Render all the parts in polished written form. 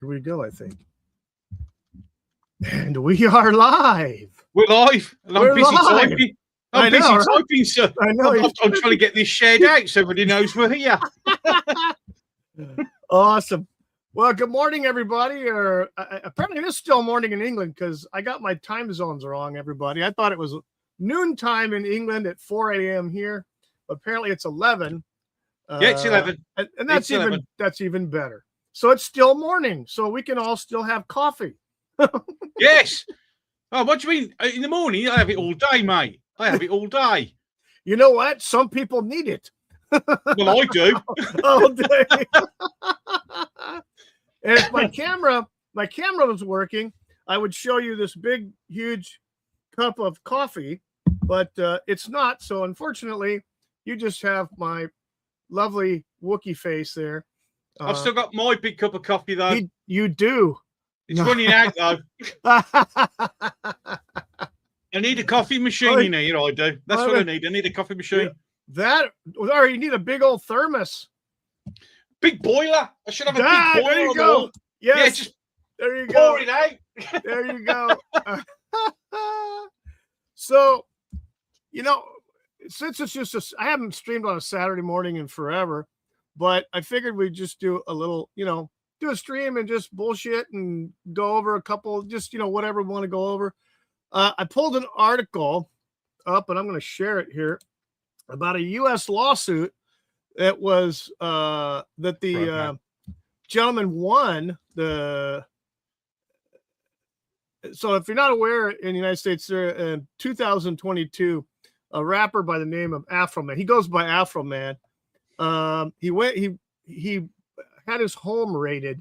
Here we go, I think. And we are live. We're live. And I'm busy typing. I'm busy typing, sir. I know. I'm trying to get this shared out so everybody knows we're here. Awesome. Well, good morning, everybody. Or apparently it is still morning in England because I got my time zones wrong, everybody. I thought it was noontime in England at 4 a.m. here. But apparently it's 11. Yeah, it's 11. And that's even better. So it's still morning. So we can all still have coffee. Yes. Oh, what do you mean? In the morning, I have it all day, mate. I have it all day. You know what? Some people need it. Well, I do. All day. And if my camera was working, I would show you this big, huge cup of coffee, but it's not. So unfortunately, you just have my lovely Wookiee face there. I've still got my big cup of coffee, though. You do. It's running out, though. I need a coffee machine in here, I do. That's what I need. I need a coffee machine. Or you need a big old thermos. Big boiler. I should have a big boiler. There you go. Yes. Yeah, just there you pour go. it out. There you go. So, since it's just I haven't streamed on a Saturday morning in forever, but I figured we'd just do a little, do a stream and just bullshit and go over a couple, just, whatever we want to go over. I pulled an article up and I'm going to share it here about a U.S. lawsuit that was that the gentleman won the. So if you're not aware, in the United States, in 2022, a rapper by the name of Afro Man, he goes by Afro Man. He had his home raided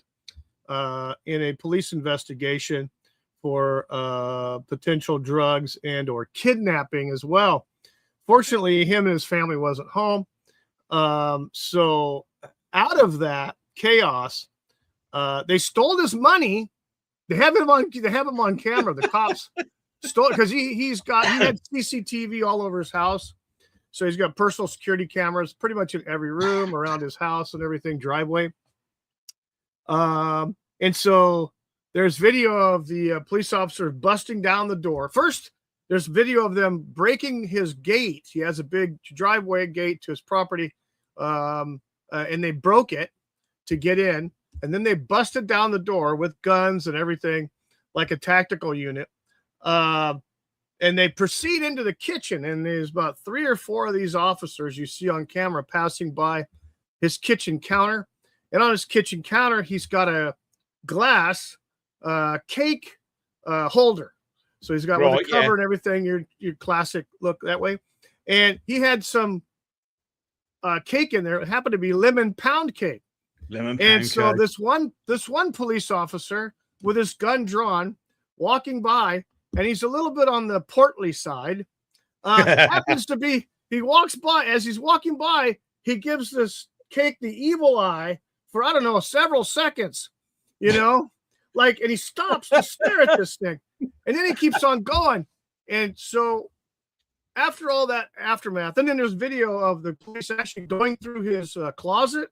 in a police investigation for potential drugs and or kidnapping as well. Fortunately, him and his family wasn't home. So out of that chaos, they stole his money. They have him on camera. The cops stole it because he had CCTV all over his house. So he's got personal security cameras pretty much in every room around his house and everything, driveway. And so there's video of the police officer busting down the door. First, there's video of them breaking his gate. He has a big driveway gate to his property, and they broke it to get in. And then they busted down the door with guns and everything like a tactical unit. And they proceed into the kitchen, and there's about 3 or 4 of these officers you see on camera passing by his kitchen counter. And on his kitchen counter, he's got a glass cake holder. So he's got with the cover and everything, your classic look that way. And he had some cake in there. It happened to be lemon pound cake. So this one police officer with his gun drawn, walking by, and he's a little bit on the portly side. Happens to be, he walks by, as he's walking by, he gives this cake the evil eye for, I don't know, several seconds, and he stops to stare at this thing. And then he keeps on going. And so after all that aftermath, and then there's video of the police actually going through his closet,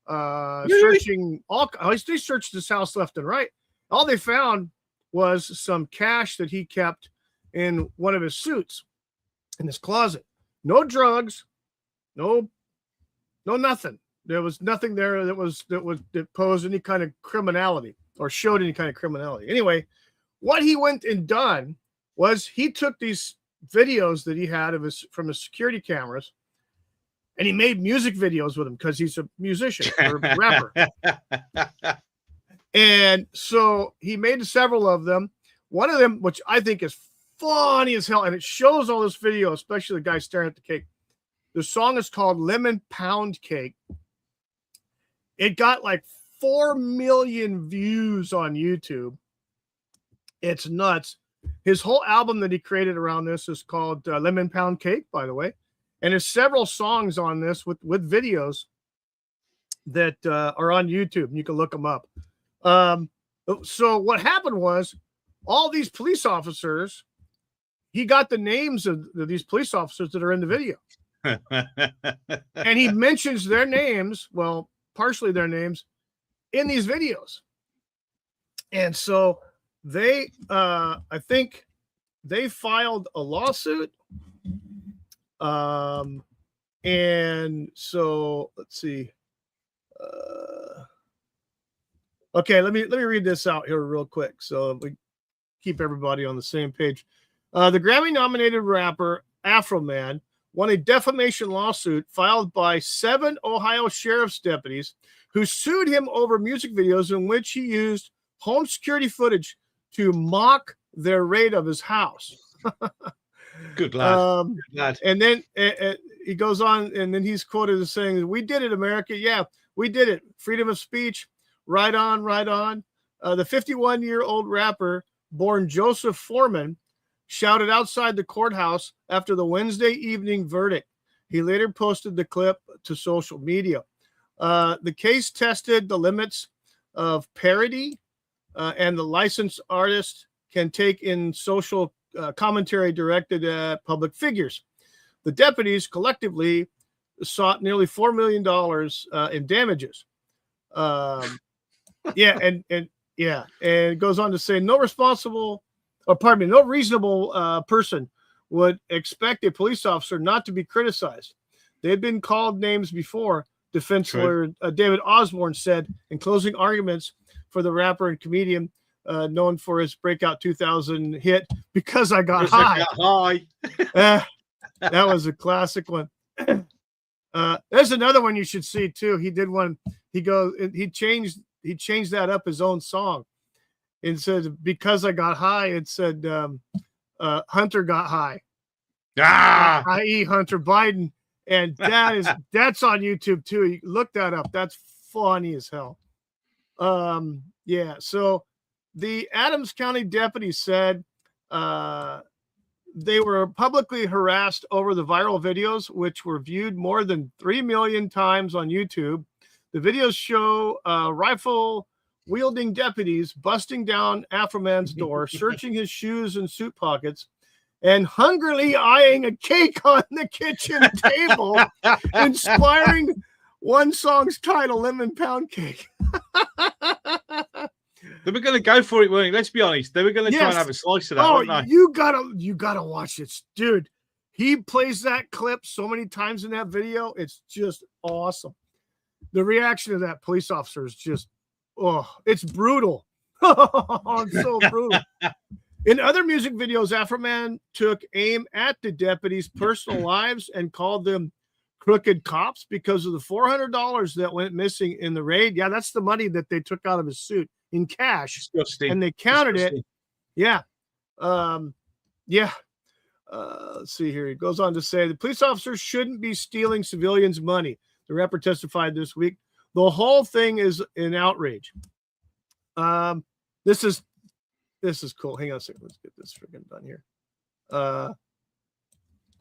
searching they searched his house left and right. All they found was some cash that he kept in one of his suits in his closet. No drugs, no nothing. There was nothing there that posed any kind of criminality or showed any kind of criminality. Anyway, what he went and done was he took these videos that he had from his security cameras, and he made music videos with them because he's a musician or a rapper. And so he made several of them. One of them, which I think is funny as hell, and it shows all this video, especially the guy staring at the cake. The song is called Lemon Pound Cake. It got like 4 million views on YouTube. It's nuts. His whole album that he created around this is called Lemon Pound Cake, by the way. And there's several songs on this with videos that are on YouTube, and you can look them up. So what happened was all these police officers, he got the names of these police officers that are in the video. And he mentions their names, well, partially their names, in these videos. And so they, I think they filed a lawsuit. And so let's see. Okay, let me read this out here real quick so we keep everybody on the same page. The Grammy-nominated rapper Afroman won a defamation lawsuit filed by 7 Ohio sheriff's deputies who sued him over music videos in which he used home security footage to mock their raid of his house. Good lad. Good lad. And then he goes on, and then he's quoted as saying, "We did it, America. Yeah, we did it. Freedom of speech. Right on, right on." The 51-year-old rapper, born Joseph Foreman, shouted outside the courthouse after the Wednesday evening verdict. He later posted the clip to social media. The case tested the limits of parody and the licensed artist can take in social commentary directed at public figures. The deputies collectively sought nearly $4 million in damages. And it goes on to say no reasonable person would expect a police officer not to be criticized. They had been called names before. Defense lawyer David Osborne said in closing arguments for the rapper and comedian known for his breakout 2000 hit "Because I Got High." That was a classic one. There's another one you should see too. He did one. He changed that up his own song. It said "Because I Got High." It said Hunter got high. I.e. Hunter Biden. And that's on YouTube too. You look that up. That's funny as hell. So the Adams County deputy said they were publicly harassed over the viral videos, which were viewed more than 3 million times on YouTube. The videos show rifle-wielding deputies busting down Afroman's door, searching his shoes and suit pockets, and hungrily eyeing a cake on the kitchen table, inspiring one song's title, "Lemon Pound Cake." They were going to go for it, weren't they? Let's be honest. They were going to try and have a slice of that, weren't they? You gotta watch this, dude. He plays that clip so many times in that video. It's just awesome. The reaction of that police officer is just, it's brutal. It's so brutal. In other music videos, Afroman took aim at the deputies' personal lives and called them crooked cops because of the $400 that went missing in the raid. Yeah, that's the money that they took out of his suit in cash. Disgusting. And they counted it. Yeah. Let's see here. He goes on to say the police officers shouldn't be stealing civilians' money. The rapper testified this week. The whole thing is an outrage. This is cool. Hang on a second. Let's get this freaking done here.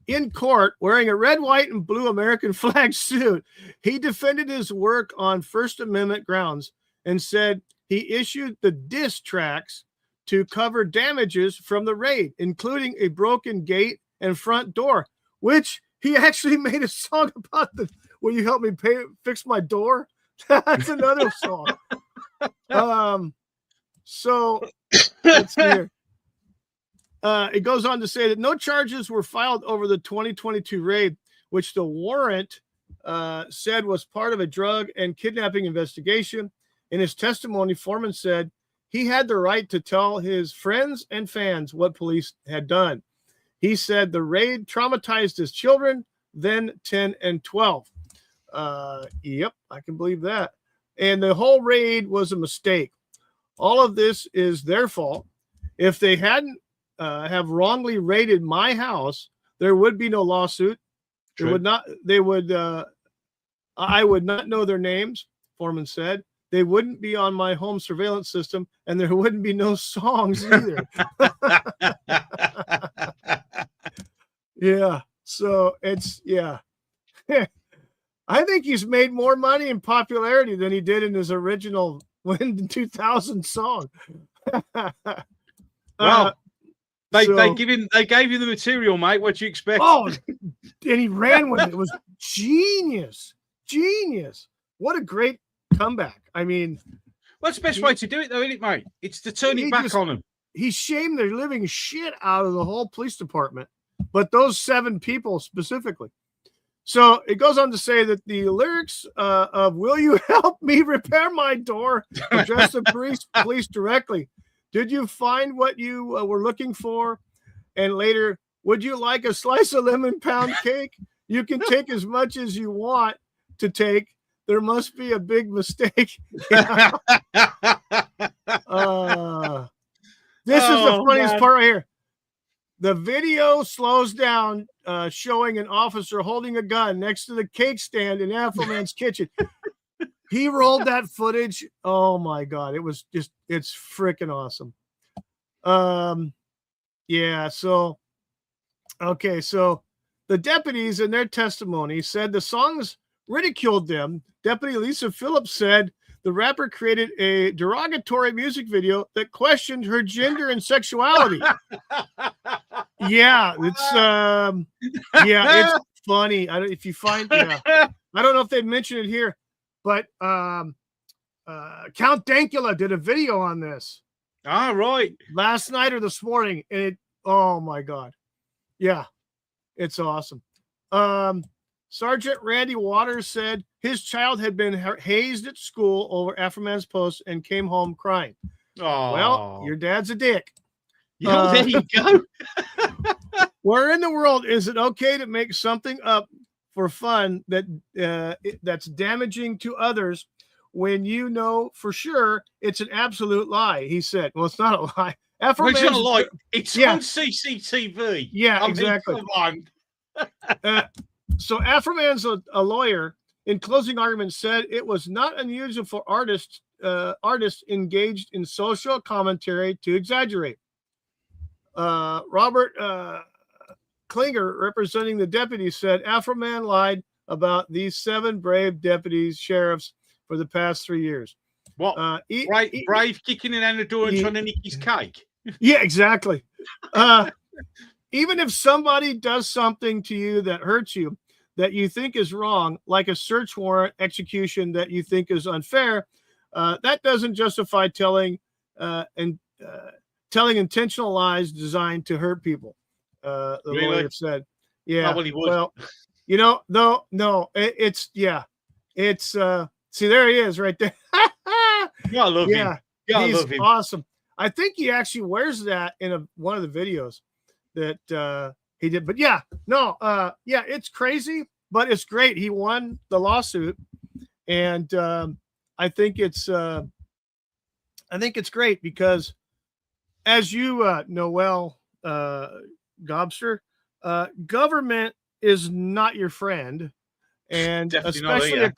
In court, wearing a red, white, and blue American flag suit, he defended his work on First Amendment grounds and said he issued the diss tracks to cover damages from the raid, including a broken gate and front door, which he actually made a song about. Will you help me fix my door? That's another song. So let's see here. It goes on to say that no charges were filed over the 2022 raid, which the warrant said was part of a drug and kidnapping investigation. In his testimony, Foreman said he had the right to tell his friends and fans what police had done. He said the raid traumatized his children, then 10 and 12. Yep, I can believe that. And the whole raid was a mistake. All of this is their fault. If they hadn't have wrongly raided my house, there would be no lawsuit. There would not. They would. I would not know their names. Foreman said they wouldn't be on my home surveillance system, and there wouldn't be no songs either. Yeah. So it's I think he's made more money in popularity than he did in his original 2000 song. Well, they gave you the material, mate. What do you expect? Oh, and he ran with it. It was genius. What a great comeback. I mean, What's the best way to do it, though, isn't it, mate? It's to turn it back on them. He shamed the living shit out of the whole police department, but those 7 people specifically. So it goes on to say that the lyrics of "Will you help me repair my door?" address the police directly. Did you find what you were looking for? And later, would you like a slice of lemon pound cake? You can take as much as you want to take. There must be a big mistake. This is the funniest part right here. The video slows down, showing an officer holding a gun next to the cake stand in Afro Man's kitchen. He rolled that footage. Oh my God. It's freaking awesome. Yeah. So the deputies in their testimony said the songs ridiculed them. Deputy Lisa Phillips said the rapper created a derogatory music video that questioned her gender and sexuality. Yeah, it's funny. If you find, I don't know if they mentioned it here, but Count Dankula did a video on this. All right, last night or this morning, and oh my God, yeah, it's awesome. Sergeant Randy Waters said his child had been hazed at school over Afroman's post and came home crying. Oh, well, your dad's a dick. There you go. Where in the world is it okay to make something up for fun that's damaging to others when you know for sure it's an absolute lie? He said. Well, it's not a lie. It's not a lie. It's on CCTV. Yeah, exactly. Come on. So Afroman's a lawyer in closing argument said it was not unusual for artists engaged in social commentary to exaggerate. Robert Klinger, representing the deputies, said Afroman lied about these 7 brave deputies, sheriffs, for the past 3 years. What? Brave kicking in the door and trying to nick his cake? Yeah, exactly. Even if somebody does something to you that hurts you, that you think is wrong, like a search warrant execution that you think is unfair, that doesn't justify telling intentional lies designed to hurt people. The lawyer said, "Yeah, well, no, it's see, there he is, right there. I love him. Yeah, he's I love him. Awesome. I think he actually wears that in one of the videos that he did. But yeah, it's crazy, but it's great. He won the lawsuit, and I think it's great because, as you know well, Gobster, government is not your friend, and especially a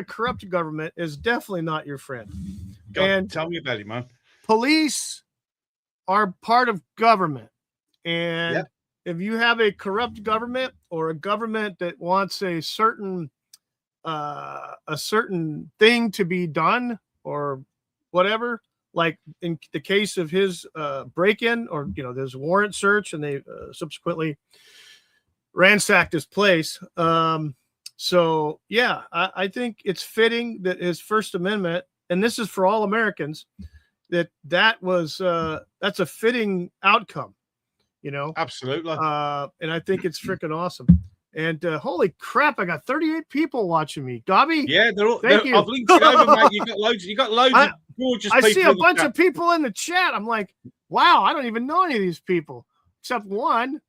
corrupt government is definitely not your friend. And tell me about it, man. Police are part of government, and if you have a corrupt government or a government that wants a certain thing to be done or whatever, like in the case of his break-in, or there's a warrant search and they subsequently ransacked his place. So yeah, I think it's fitting that his First Amendment, and this is for all Americans, that's a fitting outcome, Absolutely. And I think it's freaking awesome. And holy crap, I got 38 people watching me. Dobby? Yeah, thank you. I've linked it over, mate. You got loads of gorgeous people. I see a bunch of people in the chat. I'm like, wow, I don't even know any of these people except one.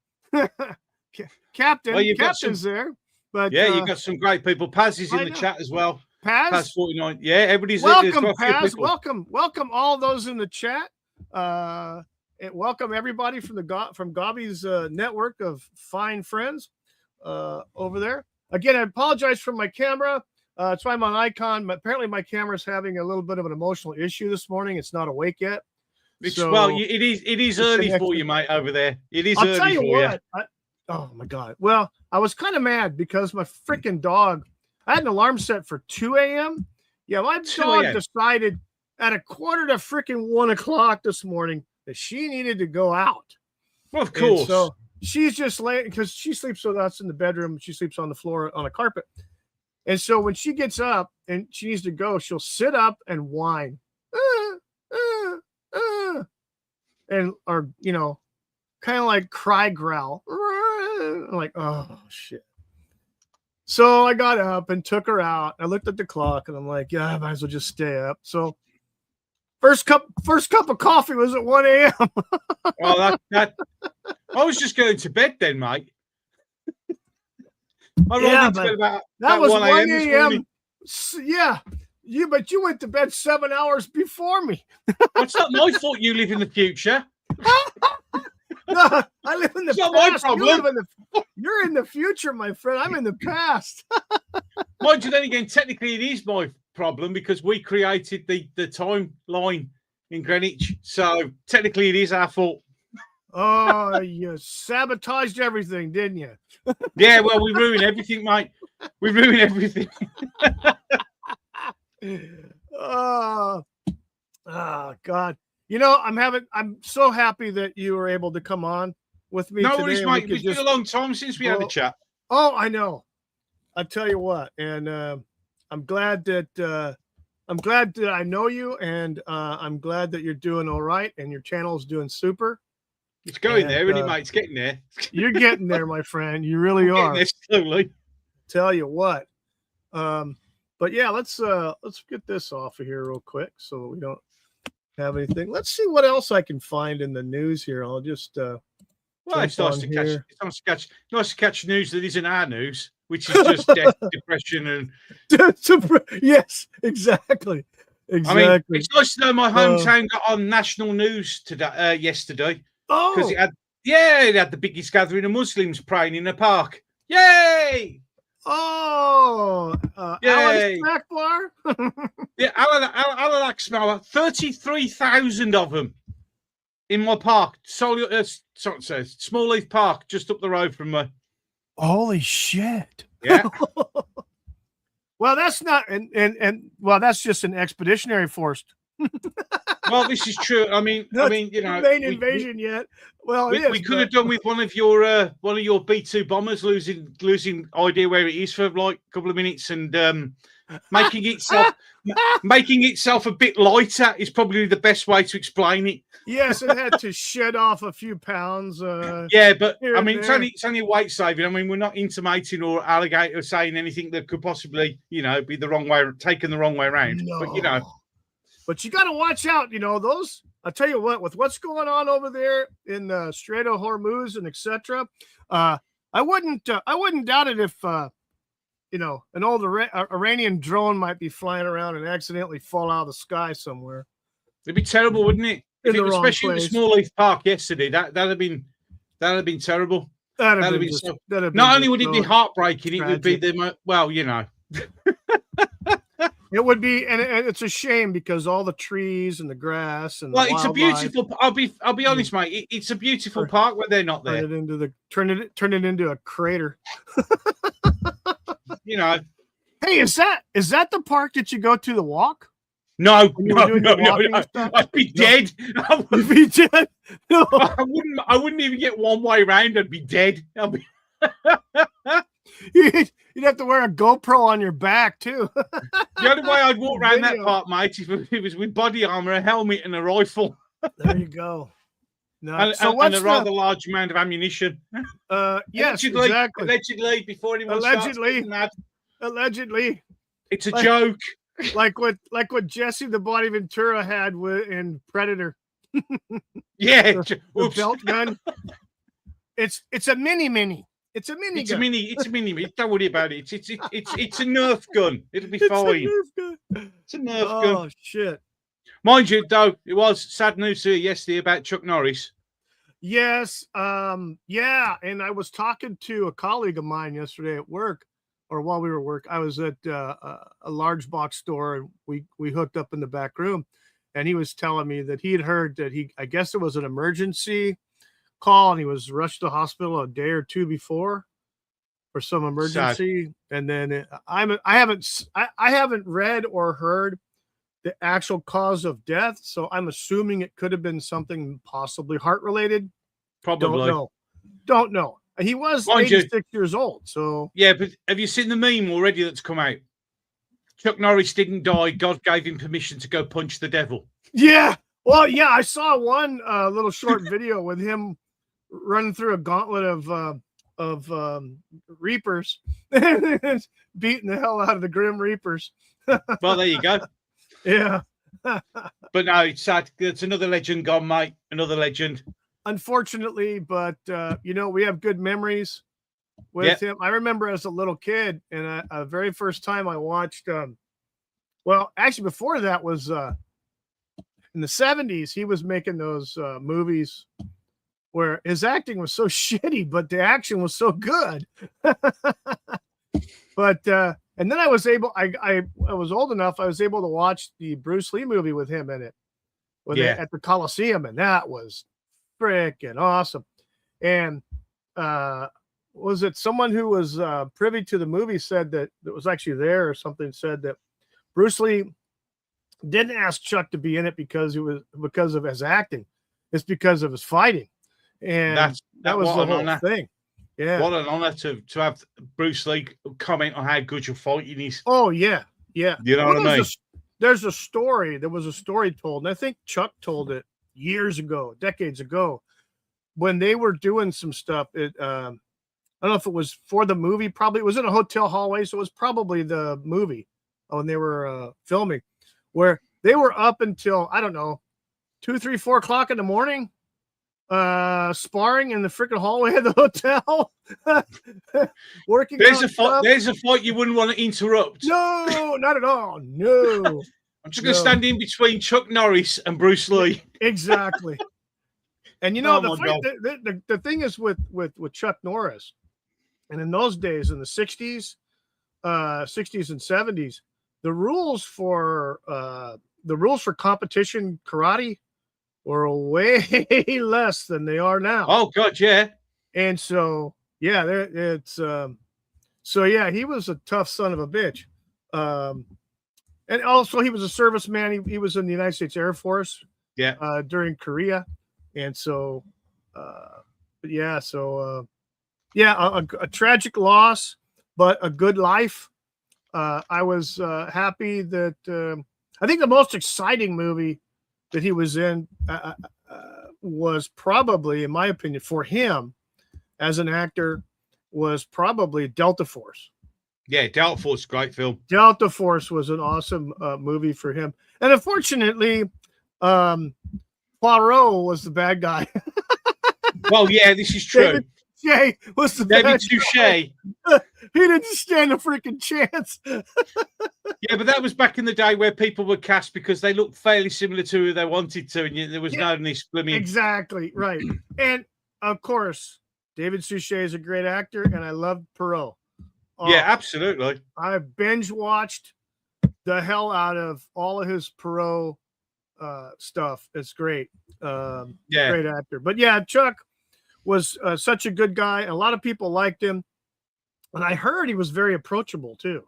Captain's there. But yeah, you got some great people. Paz is in the chat as well. Paz 49. Yeah, everybody's welcome. Paz, welcome all those in the chat. And welcome everybody from Gobby's network of fine friends over there. Again, I apologize for my camera. It's why I'm on icon. Apparently, my camera's having a little bit of an emotional issue this morning. It's not awake yet. It is early for you, mate, over there. It is early for you. I'll tell you what. Oh my God. Well, I was kind of mad because my freaking dog, I had an alarm set for 2 a.m. Yeah, my dog decided at 1:45 this morning that she needed to go out. Well, of course. And so she's just laying, because she sleeps with us in the bedroom. She sleeps on the floor on a carpet. And so when she gets up and she needs to go, she'll sit up and whine. And, or, kind of like cry growl. I'm like, oh, shit. So I got up and took her out. I looked at the clock and I'm like, yeah, I might as well just stay up. So first cup of coffee was at 1 a.m. Well, that I was just going to bed then, mate. That was 1 a.m. Yeah, but you went to bed 7 hours before me. It's not my fault you live in the future. No, I live in the It's past. not my problem. You're in the future, my friend. I'm in the past. Mind you, then again, technically it is my problem because we created the timeline in Greenwich. So technically it is our fault. Oh, you sabotaged everything, didn't you? Yeah, well, we ruined everything, mate. We ruined everything. Oh, God. I'm so happy that you were able to come on with me today. No worries, mate. It's been a long time since we had a chat. Oh, I know. I tell you what, and I'm glad that I know you, and I'm glad that you're doing all right, and your channel is doing super. It's going there, isn't it, mate? It's getting there. You're getting there, my friend. You really are. Getting there slowly. Tell you what. But yeah, let's get this off of here real quick so we don't have anything. Let's see what else I can find in the news here. I'll just well, it's nice to catch news that isn't our news, which is just death, depression, and yes, exactly. I mean, it's nice to know my hometown got on national news today, yesterday. Oh, because it had the biggest gathering of Muslims praying in a park. Yay! Oh, yay! Akbar. Yeah, Allah Akbar. 33,000 of them in my park. Small Leaf Park, just up the road from me. Holy shit! Yeah. Well, that's not, and well, that's just an expeditionary force. Well, this is true. I mean, main invasion yet. Well, we could have done with one of your B-2 bombers losing idea where it is for like a couple of minutes and making itself a bit lighter is probably the best way to explain it. Yes, it had to shed off a few pounds. Yeah, but I mean, it's only weight saving. I mean, we're not intimating or alligator saying anything that could possibly, be the wrong way, taken the wrong way around. No. But you got to watch out. Those. I'll tell you what. With what's going on over there in the Strait of Hormuz and etc., I wouldn't doubt it if an old Iranian drone might be flying around and accidentally fall out of the sky somewhere. It'd be terrible, wouldn't it? Especially in the Small Leaf Park yesterday. That'd have been terrible. Not only would it be heartbreaking, it would be It would be, and it's a shame because all the trees and the grass and it's a beautiful. I'll be honest, mate. It's a beautiful park where they're not there. Turn it into a crater. Hey, is that the park that you go to the walk? No. I'd be dead. You'd be dead. No. I wouldn't even get one way around. I'd be dead. You'd have to wear a GoPro on your back too. The only way I'd walk around that park, mate, if it was with body armor, a helmet, and a rifle. There you go. No, and a rather large amount of ammunition. Yes, allegedly, exactly. Allegedly, before anyone allegedly, it's a joke. Like what Jesse the Body Ventura had in Predator. Yeah, the belt gun. It's a mini. It's a mini. It's a mini. Don't worry about it. It's a Nerf gun. It'll be fine. It's a Nerf gun. Oh shit! Mind you, though, it was sad news here yesterday about Chuck Norris. Yes. Yeah. And I was talking to a colleague of mine yesterday at work, or while we were at work. I was at a large box store, and we hooked up in the back room, and he was telling me that he had heard that I guess it was an emergency call, and he was rushed to the hospital a day or two before for some emergency. Sad. And then I haven't read or heard the actual cause of death, so I'm assuming it could have been something possibly heart related. Probably. Don't know. He was Mind you, 86 years old. So yeah, but have you seen the meme already that's come out? Chuck Norris didn't die. God gave him permission to go punch the devil. yeah. Well, yeah, I saw one little short video with him running through a gauntlet of Reapers, beating the hell out of the Grim Reapers. Well, there you go. Yeah. But no, it's sad. It's another legend gone, mate. Another legend. Unfortunately, but we have good memories with him. I remember as a little kid, and the very first time I watched, well, actually before that was in the 70s, he was making those movies where his acting was so shitty, but the action was so good. But and then I was old enough, I was able to watch the Bruce Lee movie with him in it, at the Coliseum, and that was freaking awesome. And was it someone who was privy to the movie said that was actually there or something, said that Bruce Lee didn't ask Chuck to be in it because of his acting. It's because of his fighting. And that was the whole thing. Yeah. What an honor to have Bruce Lee comment on how good your fighting is. Oh, yeah. Yeah. You know what I mean? There's a story. There was a story told, and I think Chuck told it years ago, decades ago, when they were doing some stuff. I don't know if it was for the movie. Probably it was in a hotel hallway, so it was probably the movie when they were filming, where they were up until, I don't know, 2, 3, 4 o'clock in the morning, sparring in the freaking hallway of the hotel. Working. There's a fight you wouldn't want to interrupt. No, not at all. No. I'm just going to stand in between Chuck Norris and Bruce Lee. Exactly. And the thing is with Chuck Norris, and in those days, in the 60s and 70s, the rules for competition karate were way less than they are now. Oh God, yeah. And so he was a tough son of a bitch. And also he was a serviceman. He was in the United States Air Force. Yeah. During Korea. And so a tragic loss, but a good life. I was happy that I think the most exciting movie that he was in was probably, in my opinion, for him as an actor, was probably Delta Force. Yeah, Delta Force, great film. Delta Force was an awesome movie for him. And unfortunately, Poirot was the bad guy. Well, yeah, this is true. David was the David bad Touche. guy. He didn't stand a freaking chance. Yeah, but that was back in the day where people were cast because they looked fairly similar to who they wanted to, and there was no this blooming. Exactly, right. And of course, David Suchet is a great actor, and I loved Perot. Yeah, absolutely. I binge watched the hell out of all of his Perot stuff. It's great. Great actor. But yeah, Chuck was such a good guy. And a lot of people liked him. And I heard he was very approachable too.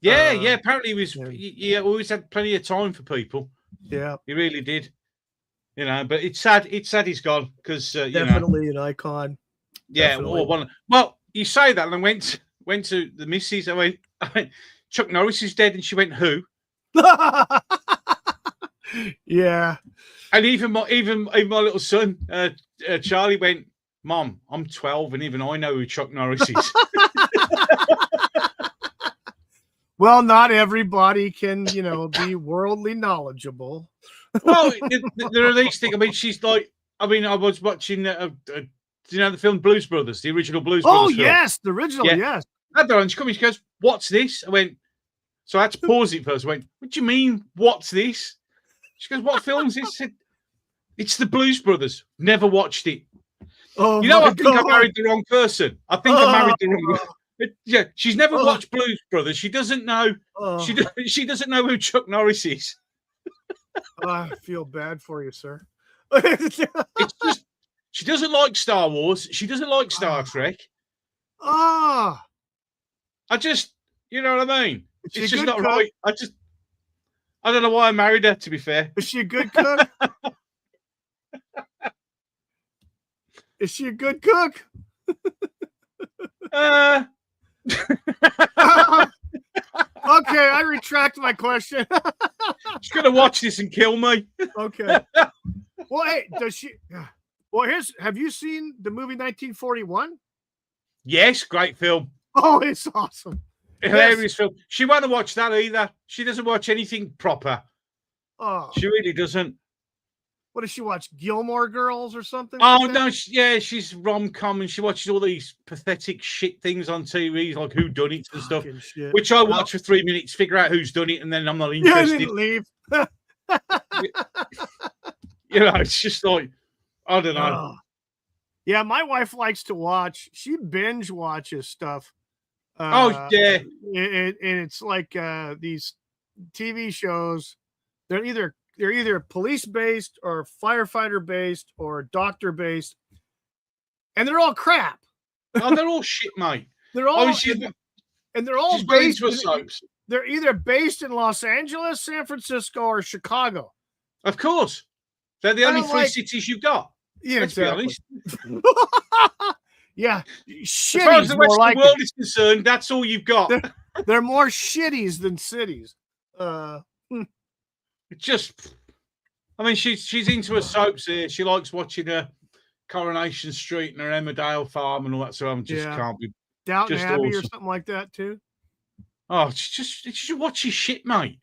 Yeah. Apparently he was. He always had plenty of time for people. Yeah, he really did. But it's sad. It's sad he's gone because definitely an icon. Yeah. Well, you say that, and I went to the missus. I went, Chuck Norris is dead, and she went, who? Yeah. And even my little son, Charlie, went, Mom, I'm 12, and even I know who Chuck Norris is. Well, not everybody can, be worldly knowledgeable. Well, there are these things. I mean, she's like, I was watching, the film Blues Brothers, the original Blues Brothers. Oh, yes, the original, yes. I don't know. She goes, what's this? I went, so I had to pause it first. I went, what do you mean, what's this? She goes, what film is this? I said, it's the Blues Brothers. Never watched it. Oh, I think I married the wrong person. I think I married the wrong person. Yeah, she's never watched Blues Brothers. She doesn't know. She doesn't know who Chuck Norris is. I feel bad for you, sir. It's just she doesn't like Star Wars. She doesn't like Star Trek. I just, you know what I mean? It's just not right. I don't know why I married her, to be fair. Is she a good cook? Is she a good cook? Okay, I retract my question. She's gonna watch this and kill me. Okay. Well, hey, does she? Well, have you seen the movie 1941? Yes, great film. Oh, it's awesome. Hilarious film. She won't watch that either. She doesn't watch anything proper. Oh, She really doesn't. what does she watch? Gilmore Girls or something? Oh like no, she's rom-com and she watches all these pathetic shit things on TV, like who done it and stuff. Shit. Which I watch for 3 minutes, figure out who's done it, and then I'm not Yeah, interested. didn't leave. It's just like I don't know. Oh. Yeah, my wife likes to watch. She binge watches stuff. Oh yeah, and it's like these TV shows. They're either police based or firefighter based or doctor based, and they're all crap. oh, they're all shit, mate. They're all and they're all based. They're either based in Los Angeles, San Francisco, or Chicago. Of course, they're the only three cities you've got. Yeah, let's be honest. Yeah, shitties. As far as the Western world is concerned, that's all you've got. They're more shitties than cities. Just, I mean, she's into her soaps here. She likes watching her Coronation Street and her Emmerdale Farm and all that. So I'm just can't be Downton Abbey or something like that too. Oh, she watches shit, mate.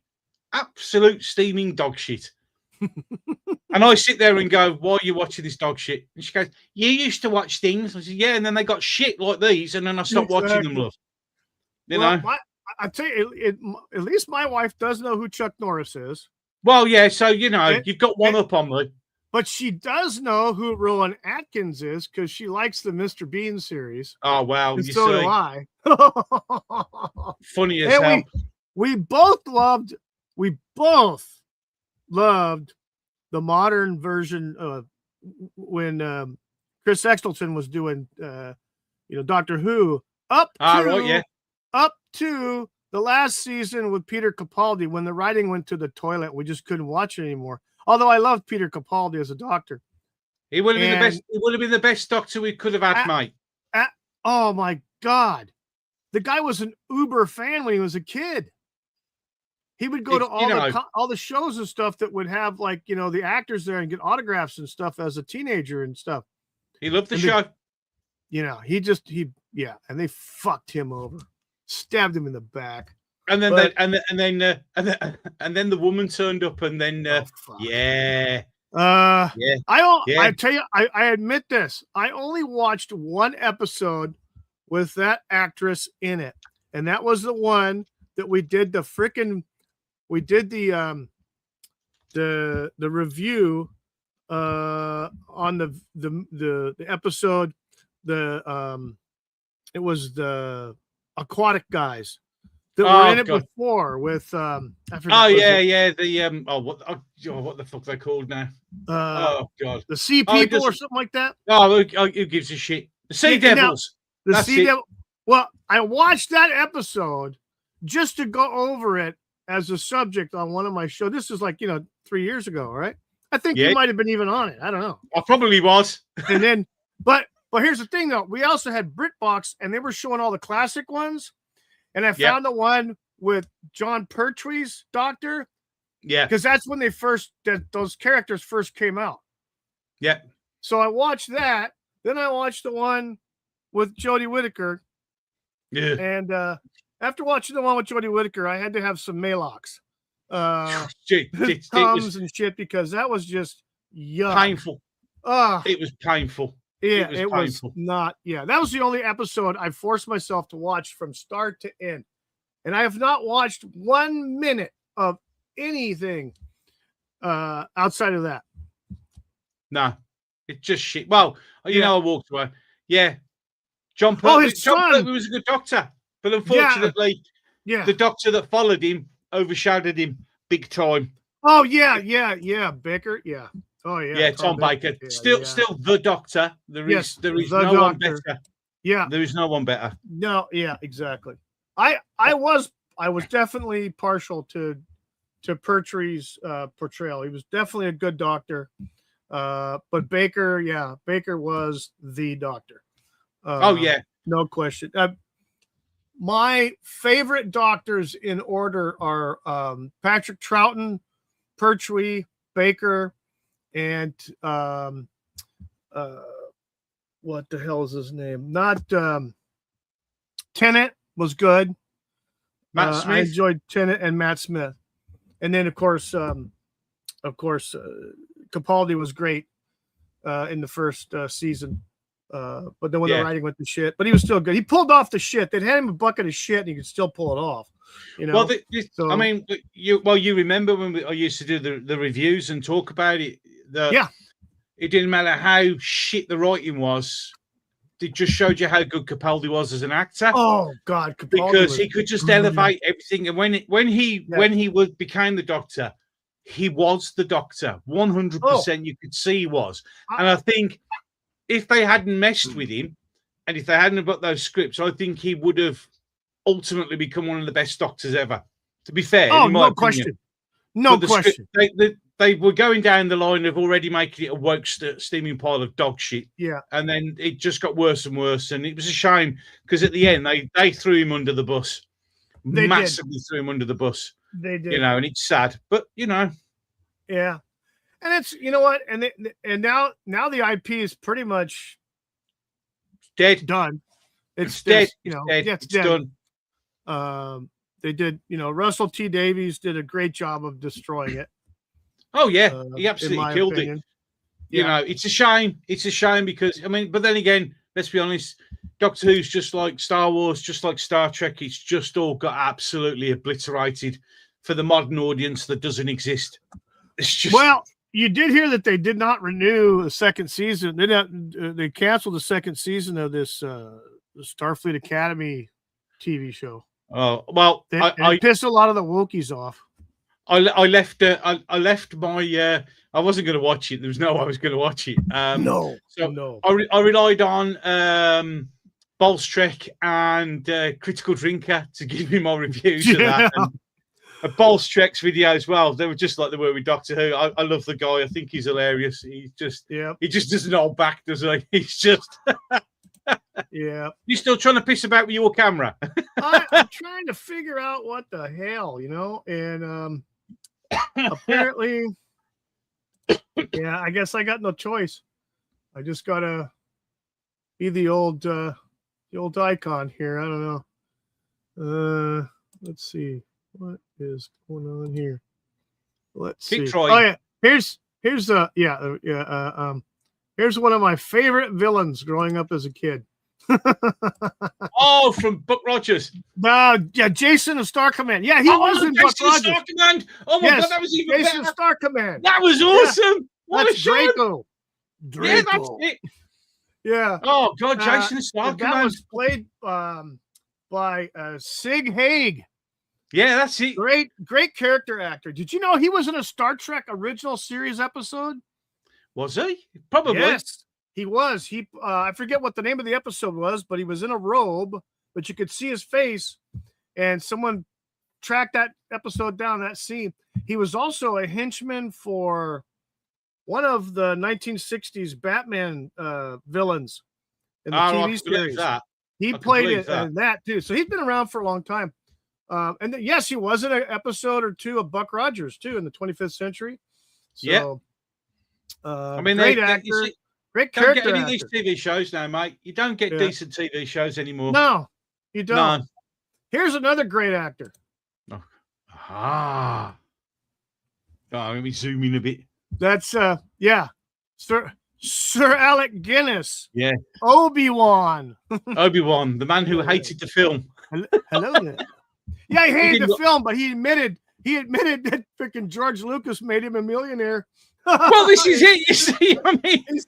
Absolute steaming dog shit. And I sit there and go, "Why are you watching this dog shit?" And she goes, "You used to watch things." I said, "Yeah," and then they got shit like these, and then I stopped watching them, love. You know? I tell you, at least my wife does know who Chuck Norris is. Well, yeah, so you've got one up on me. But she does know who Rowan Atkins is because she likes the Mr. Bean series. Oh wow, and so do I. Funny as hell. We both loved the modern version of when Chris Eccleston was doing Doctor Who up to the last season with Peter Capaldi when the writing went to the toilet. We just couldn't watch it anymore. Although I loved Peter Capaldi as a doctor. He would have been the best. He would have been the best doctor we could have had, mate. Oh my God. The guy was an Uber fan when he was a kid. He would go to all the shows and stuff that would have the actors there and get autographs and stuff as a teenager and stuff. He loved the show. And they fucked him over, stabbed him in the back. And then the woman turned up and then I tell you, I admit this. I only watched one episode with that actress in it, and that was the one that we did the review on the episode. It was the aquatic guys that were in it before with I forgot. What the fuck are they called now? The sea people or something like that. Who gives a shit? The Sea Devils. The Sea Devil. Well, I watched that episode just to go over it as a subject on one of my shows. This is 3 years ago, right? I think you might have been even on it. I don't know. I probably was. And then, but here's the thing though. We also had BritBox, and they were showing all the classic ones. And I found the one with John Pertwee's doctor. Yeah. Because that's when those characters first came out. Yeah. So I watched that. Then I watched the one with Jodie Whittaker. Yeah. And after watching the one with Jodie Whittaker, I had to have some Maalox. Tums and shit, because that was just painful. It was painful. Yeah, it was not. Yeah, that was the only episode I forced myself to watch from start to end. And I have not watched 1 minute of anything outside of that. No, it's just shit. Well, I walked away. Yeah. John Pertwee was a good doctor. But unfortunately, the doctor that followed him overshadowed him big time. Oh, yeah. Baker, yeah. Oh, yeah. Yeah, Tom Baker. Still the doctor. There is no one better. Yeah. There is no one better. No, yeah, exactly. I was definitely partial to Pertwee's portrayal. He was definitely a good doctor. But Baker was the doctor. No question. My favorite doctors in order are Patrick Troughton, Pertwee, Baker, and what the hell is his name? Not Tennant was good. Matt Smith. I enjoyed Tennant and Matt Smith, and then of course, Capaldi was great in the first season. But then when the writing went to shit, but he was still good. He pulled off the shit. They'd had him a bucket of shit, and he could still pull it off. You know. Well, I mean, you remember when I used to do the reviews and talk about it. It didn't matter how shit the writing was. It just showed you how good Capaldi was as an actor. Oh God, Capaldi because he could just elevate everything. And when he became the Doctor, he was the Doctor. 100%. You could see he was. And I think if they hadn't messed with him, and if they hadn't got those scripts, I think he would have ultimately become one of the best Doctors ever. To be fair, no question. No question. They were going down the line of already making it a woke steaming pile of dog shit. Yeah. And then it just got worse and worse. And it was a shame because at the end, they threw him under the bus. They massively threw him under the bus. They did. You know, and it's sad. But, you know. Yeah. And it's, you know what? And now the IP is pretty much dead. Done. It's dead. You know, dead. It's done. They did, you know, Russell T. Davies did a great job of destroying it. Oh yeah, he absolutely killed it. You know, it's a shame. It's a shame because I mean, but then again, let's be honest, Doctor Who's just like Star Wars, just like Star Trek. It's just all got absolutely obliterated for the modern audience that doesn't exist. It's just you did hear that they did not renew the second season. They canceled the second season of this the Starfleet Academy TV show. Oh well, I pissed a lot of the Wookiees off. I left my. I wasn't going to watch it. There was no way I was going to watch it. No. I relied on Bolstrek and Critical Drinker to give me my reviews of that. And Bolstrek's video as well. They were just like they were with Doctor Who. I love the guy. I think he's hilarious. He just doesn't hold back, does he? He's just. Yeah. You still trying to piss about with your camera? I'm trying to figure out what the hell, you know, and apparently, I guess I got no choice. I just gotta be the old icon here. I don't know. Let's see what is going on here. Let's see. Trying. Oh yeah, here's one of my favorite villains growing up as a kid. Oh, from Buck Rogers. Jason of Star Command. Yeah, he was in Buck Rogers. Star Command. Oh my God, that was even Jason better. Star Command. That was awesome. What that's a show. Draco. Yeah, that's it. Yeah. Oh God, Jason Star Command. That was played by Sig Haig. Yeah, that's it. Great character actor. Did you know he was in a Star Trek original series episode? Was he? Probably. Yes. He was. I forget what the name of the episode was, but he was in a robe, but you could see his face, and someone tracked that episode down, that scene. He was also a henchman for one of the 1960s Batman villains in the TV series. He played it in that too. So he's been around for a long time. And yes, he was in an episode or two of Buck Rogers too in the 25th century. So, I mean, great actor. Great character. Don't get any of these TV shows now, mate. You don't get decent TV shows anymore. No, you don't. No. Here's another great actor. Oh, let me zoom in a bit. That's Sir Alec Guinness. Yeah. Obi-Wan, the man who hated the film. Hello there. Yeah, he hated the film, but he admitted that freaking George Lucas made him a millionaire. Well, this is it. You see, I mean, he's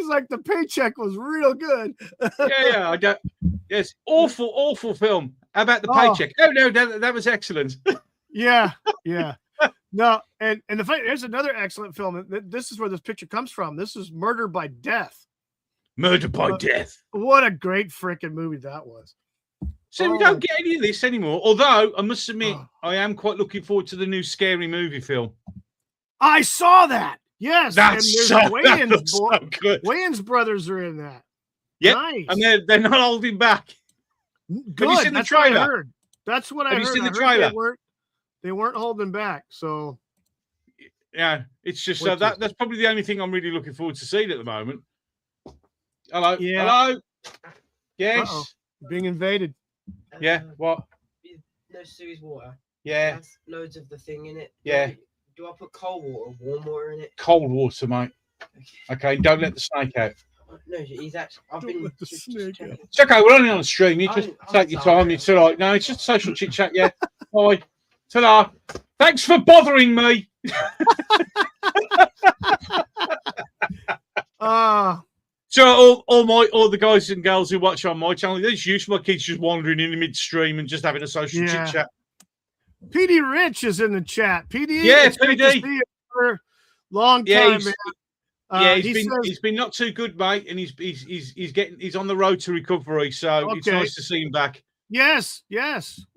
like the paycheck was real good. I don't. Yes, awful film. How about the paycheck? Oh no, that was excellent. Yeah. No, and the fact there's another excellent film. This is where this picture comes from. This is Murder by Death. Murder by Death. What a great freaking movie that was. So we don't get any of this anymore. Although I must admit, I am quite looking forward to the new Scary Movie film. I saw that. Yes, That's so good. Wayans brothers are in that. Yeah, Nice. and they're not holding back. Good. Have you seen the That's what I trailer? heard. That's what I Have heard. you seen I the heard trailer? they weren't holding back. So Yeah, it's just Which is- that's probably the only thing I'm really looking forward to seeing at the moment. Hello, Yeah. hello. Yes. Uh-oh. Being invaded. Yeah. What? No Sue's water. Yeah. Has loads of the thing in it. Yeah. Do I put cold water or warm water in it? Cold water, mate. Okay, don't let the snake out. No, he's actually. I've Don't been let the just snake checking. out. It's okay. We're only on a stream. You just I'm take your sorry. time. It's all right. No, it's just social chit chat. Yeah. Bye. Ta-da. Thanks for bothering me. So all the guys and girls who watch on my channel, there's used my kids just wandering in the midstream and just having a social Yeah. chit chat. PD Rich is in the chat. PD, Yeah, it's great to PD. see you for long Yeah, time, he's- man. Yeah, he he's been not too good, mate, and he's on the road to recovery. So it's Okay. nice to see him back. Yes.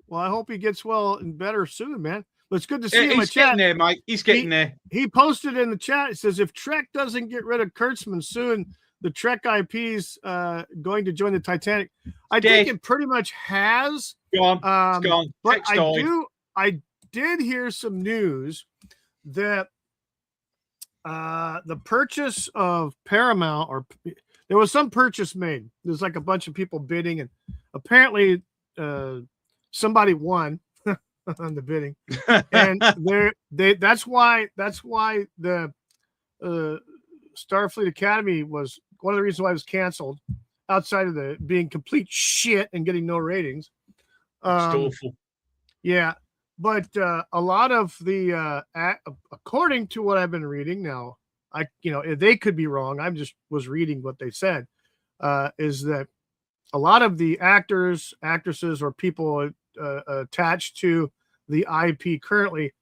Well, I hope he gets well and better soon, man. But it's good to see Yeah, him in my he's getting chat. there, mate. He's getting there. He posted in the chat. It says if Trek doesn't get rid of Kurtzman soon, the Trek IP's going to join the Titanic. I think it pretty much has. Gone. It's gone. But Trek's died. I did hear some news that the purchase of Paramount, or there was some purchase made. There's like a bunch of people bidding, and apparently somebody won on the bidding, and that's why the Starfleet Academy was one of the reasons why it was canceled, outside of the being complete shit and getting no ratings. It's awful. Yeah, but a lot of the according to what I've been reading now, they could be wrong. I just was reading what they said, is that a lot of the actors, actresses, or people attached to the IP currently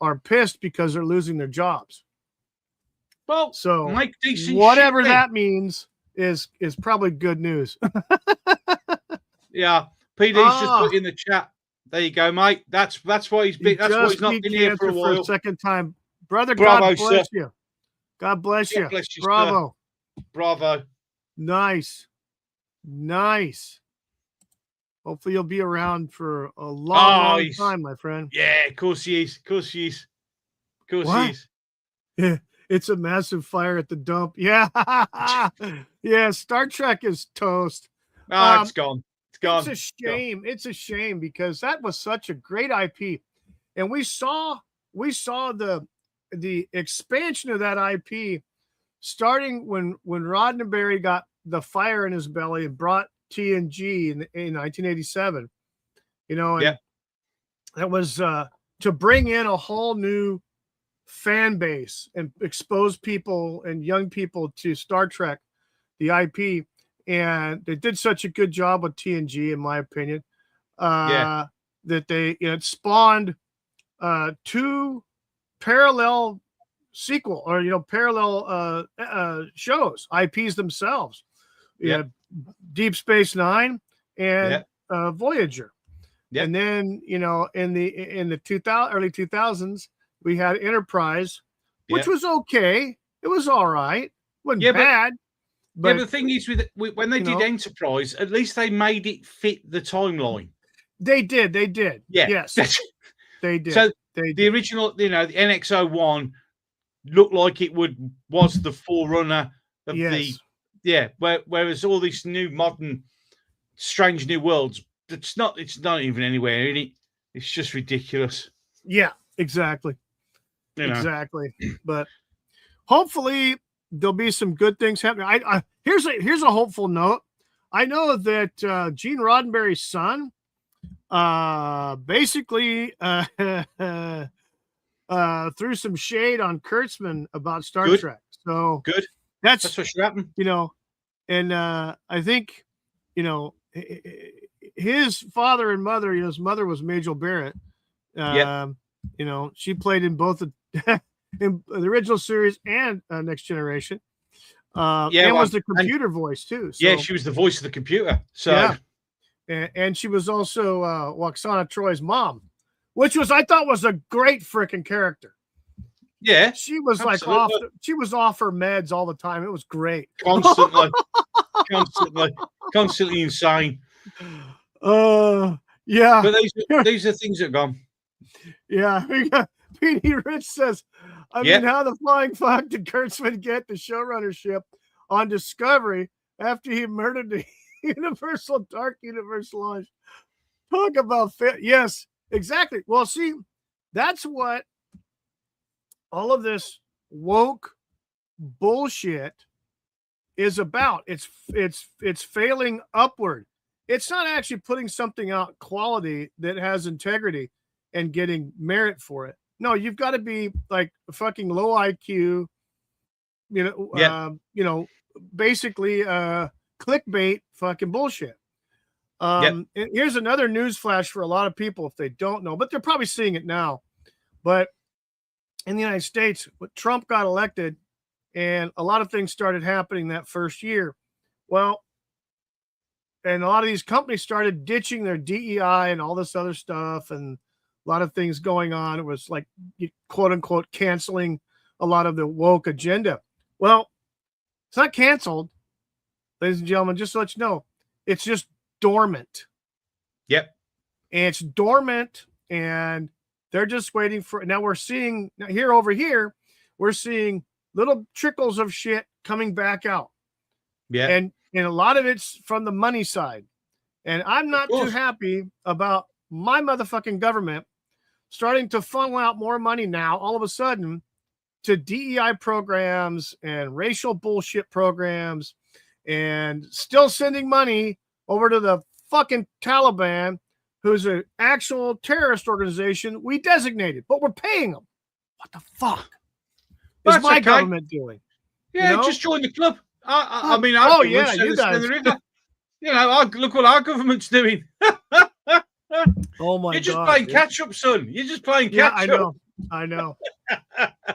are pissed because they're losing their jobs. Well, so make decent whatever shit, that means is probably good news. Yeah, PD's just put in the chat. There you go, mate. That's why he's been. That's why he's not been here for a while. Second time, brother. Bravo, God bless sir. you. God bless you. God bless you, Bravo. sir. Bravo. Nice. Hopefully you'll be around for a long time, my friend. Yeah, of course he is. Of course he is. Of course What? he is. Yeah, it's a massive fire at the dump. Yeah. Yeah, Star Trek is toast. It's gone. It's gone. It's a shame. It's a shame because that was such a great IP. And we saw the expansion of that IP starting when Roddenberry got the fire in his belly and brought TNG in 1987. And that was to bring in a whole new fan base and expose people and young people to Star Trek, the IP. And they did such a good job with TNG, in my opinion, that it spawned two parallel sequel or parallel shows, IPs themselves. Yeah, Deep Space Nine and Voyager. Yep. And then in the early 2000s we had Enterprise, which was okay. It was all right. Wasn't bad. But the thing is, when they did Enterprise, at least they made it fit the timeline. They did. Yeah. Yes. They did. So the original, the NX-01 looked like it was the forerunner of whereas all these new modern strange new worlds, it's not even anywhere in it. It's just ridiculous. Yeah, exactly. Exactly. But hopefully there'll be some good things happening. Here's a hopeful note. I know that Gene Roddenberry's son basically threw some shade on Kurtzman about Star Trek. So good. That's what should happen. And I think his father and mother. His mother was Majel Barrett. She played in both in the original series and Next Generation. And was the computer voice too. So, she was the voice of the computer. So and she was also Waxana Troy's mom, which I thought was a great freaking character. Yeah, she was absolutely. She was off her meds all the time. It was great. Constantly. constantly insane. Yeah. But these are things that are gone. Yeah. We got P.D. Rich says, I Yep. mean, how the flying fuck did Kurtzman get the showrunnership on Discovery after he murdered the Universal Dark Universe launch? Talk about yes, exactly. Well, see, that's what all of this woke bullshit is about. It's failing upward. It's not actually putting something out quality that has integrity and getting merit for it. No, you've got to be like fucking low IQ, basically clickbait fucking bullshit. And here's another news flash for a lot of people if they don't know, but they're probably seeing it now. But in the United States, when Trump got elected and a lot of things started happening that first year. Well, and a lot of these companies started ditching their DEI and all this other stuff, and a lot of things going on. It was like, quote unquote, canceling a lot of the woke agenda. Well, it's not canceled, ladies and gentlemen, just to let you know, it's just dormant. Yep. And it's dormant, and they're just waiting for. Now we're seeing over here, we're seeing little trickles of shit coming back out. Yeah. And a lot of it's from the money side. And I'm not too happy about my motherfucking government starting to funnel out more money now, all of a sudden, to DEI programs and racial bullshit programs, and still sending money over to the fucking Taliban, who's an actual terrorist organization we designated, but we're paying them. What the fuck is my government doing? Yeah, just join the club. I mean, you guys. Look what our government's doing. Oh my God! You're just playing catch up, son. You're just playing catch up. I know.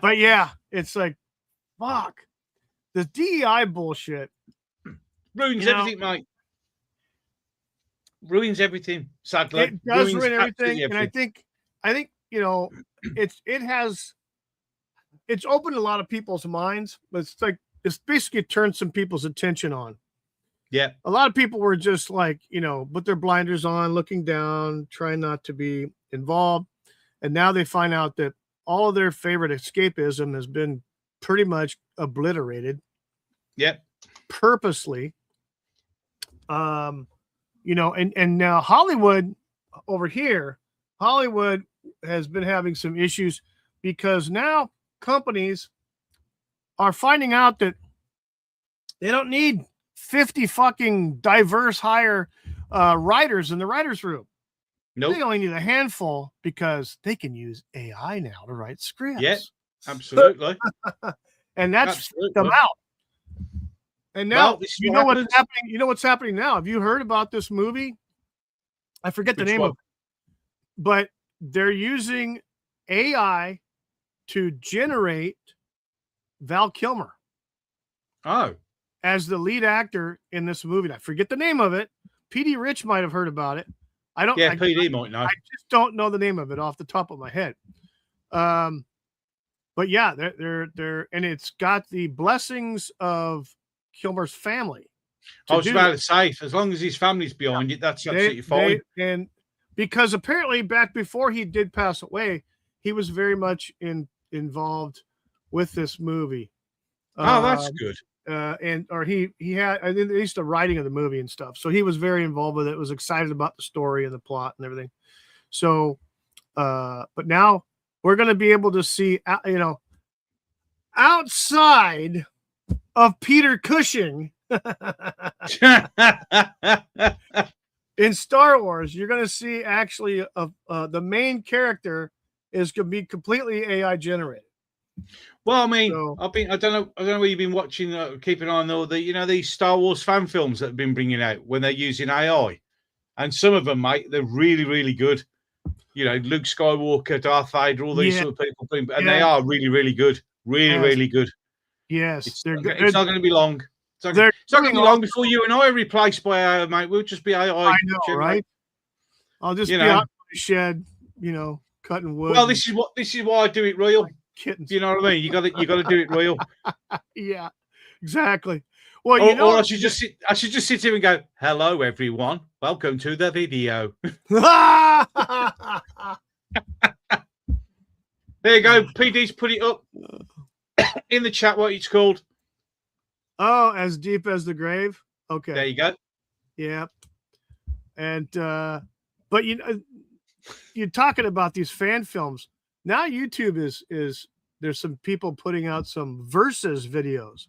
But yeah, it's like, fuck, the DEI bullshit ruins everything, mate. Ruins everything. Sadly, it does ruin everything. And I think it's opened a lot of people's minds, but it's basically turned some people's attention on. Yeah. A lot of people were just like, put their blinders on, looking down, trying not to be involved. And now they find out that all of their favorite escapism has been pretty much obliterated. Yep. Purposely. And now Hollywood over here, Hollywood has been having some issues because now companies are finding out that they don't need 50 fucking diverse hire writers in the writer's room. Nope. They only need a handful because they can use AI now to write scripts. Yeah, absolutely. And that's them out. And now you know what's happening. You know what's happening now. Have you heard about this movie? I forget the name of it, but they're using AI to generate Val Kilmer. Oh. As the lead actor in this movie. I forget the name of it. P.D. Rich might have heard about it. I don't. Yeah, PD might know. I just don't know the name of it off the top of my head. But yeah, they're and it's got the blessings of Kilmer's family. I was about to say, as long as his family's behind it, that's absolutely fine. And because apparently back before he did pass away, he was very much involved with this movie. Oh, that's good. He had at least the writing of the movie and stuff. So he was very involved with it. Was excited about the story and the plot and everything. So, but now we're going to be able to see, outside of Peter Cushing in Star Wars, you're going to see actually the main character is going to be completely AI generated. Well, I mean, I don't know where you've been watching, keep an eye on all the, these Star Wars fan films that have been bringing out when they're using AI, and some of them, mate, they're really, really good. Luke Skywalker, Darth Vader, all these sort of people, and they are really, really good, really good. Yes, they're good. It's not going to be long. It's not going to be long before you and I are replaced by AI, mate. We'll just be AI. I know, right? I'll just be out in the shed, cutting wood. Well, this is why I do it real. Kittens. You know what I mean? You got to do it real. Yeah, exactly. Well, you know, or I should just sit here and go, "Hello, everyone. Welcome to the video." There you go. PD's put it up in the chat. What it's called? Oh, as deep as the grave. Okay. There you go. Yeah. And but you know, you're talking about these fan films. Now YouTube is there's some people putting out some versus videos.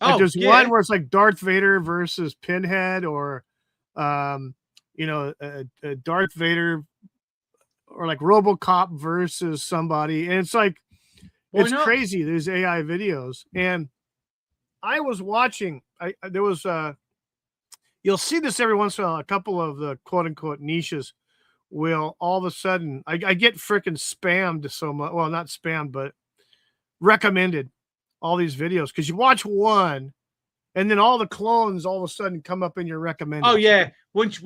Like there's one where it's like Darth Vader versus Pinhead, or you know, Darth Vader, or like RoboCop versus somebody, and it's like it's crazy. There's AI videos, and I was watching. There was you'll see this every once in a while. A couple of the quote unquote niches will all of a sudden I get freaking spammed so much. Well, not spammed, but recommended all these videos, because you watch one and then all the clones all of a sudden come up in your recommended. Oh yeah, once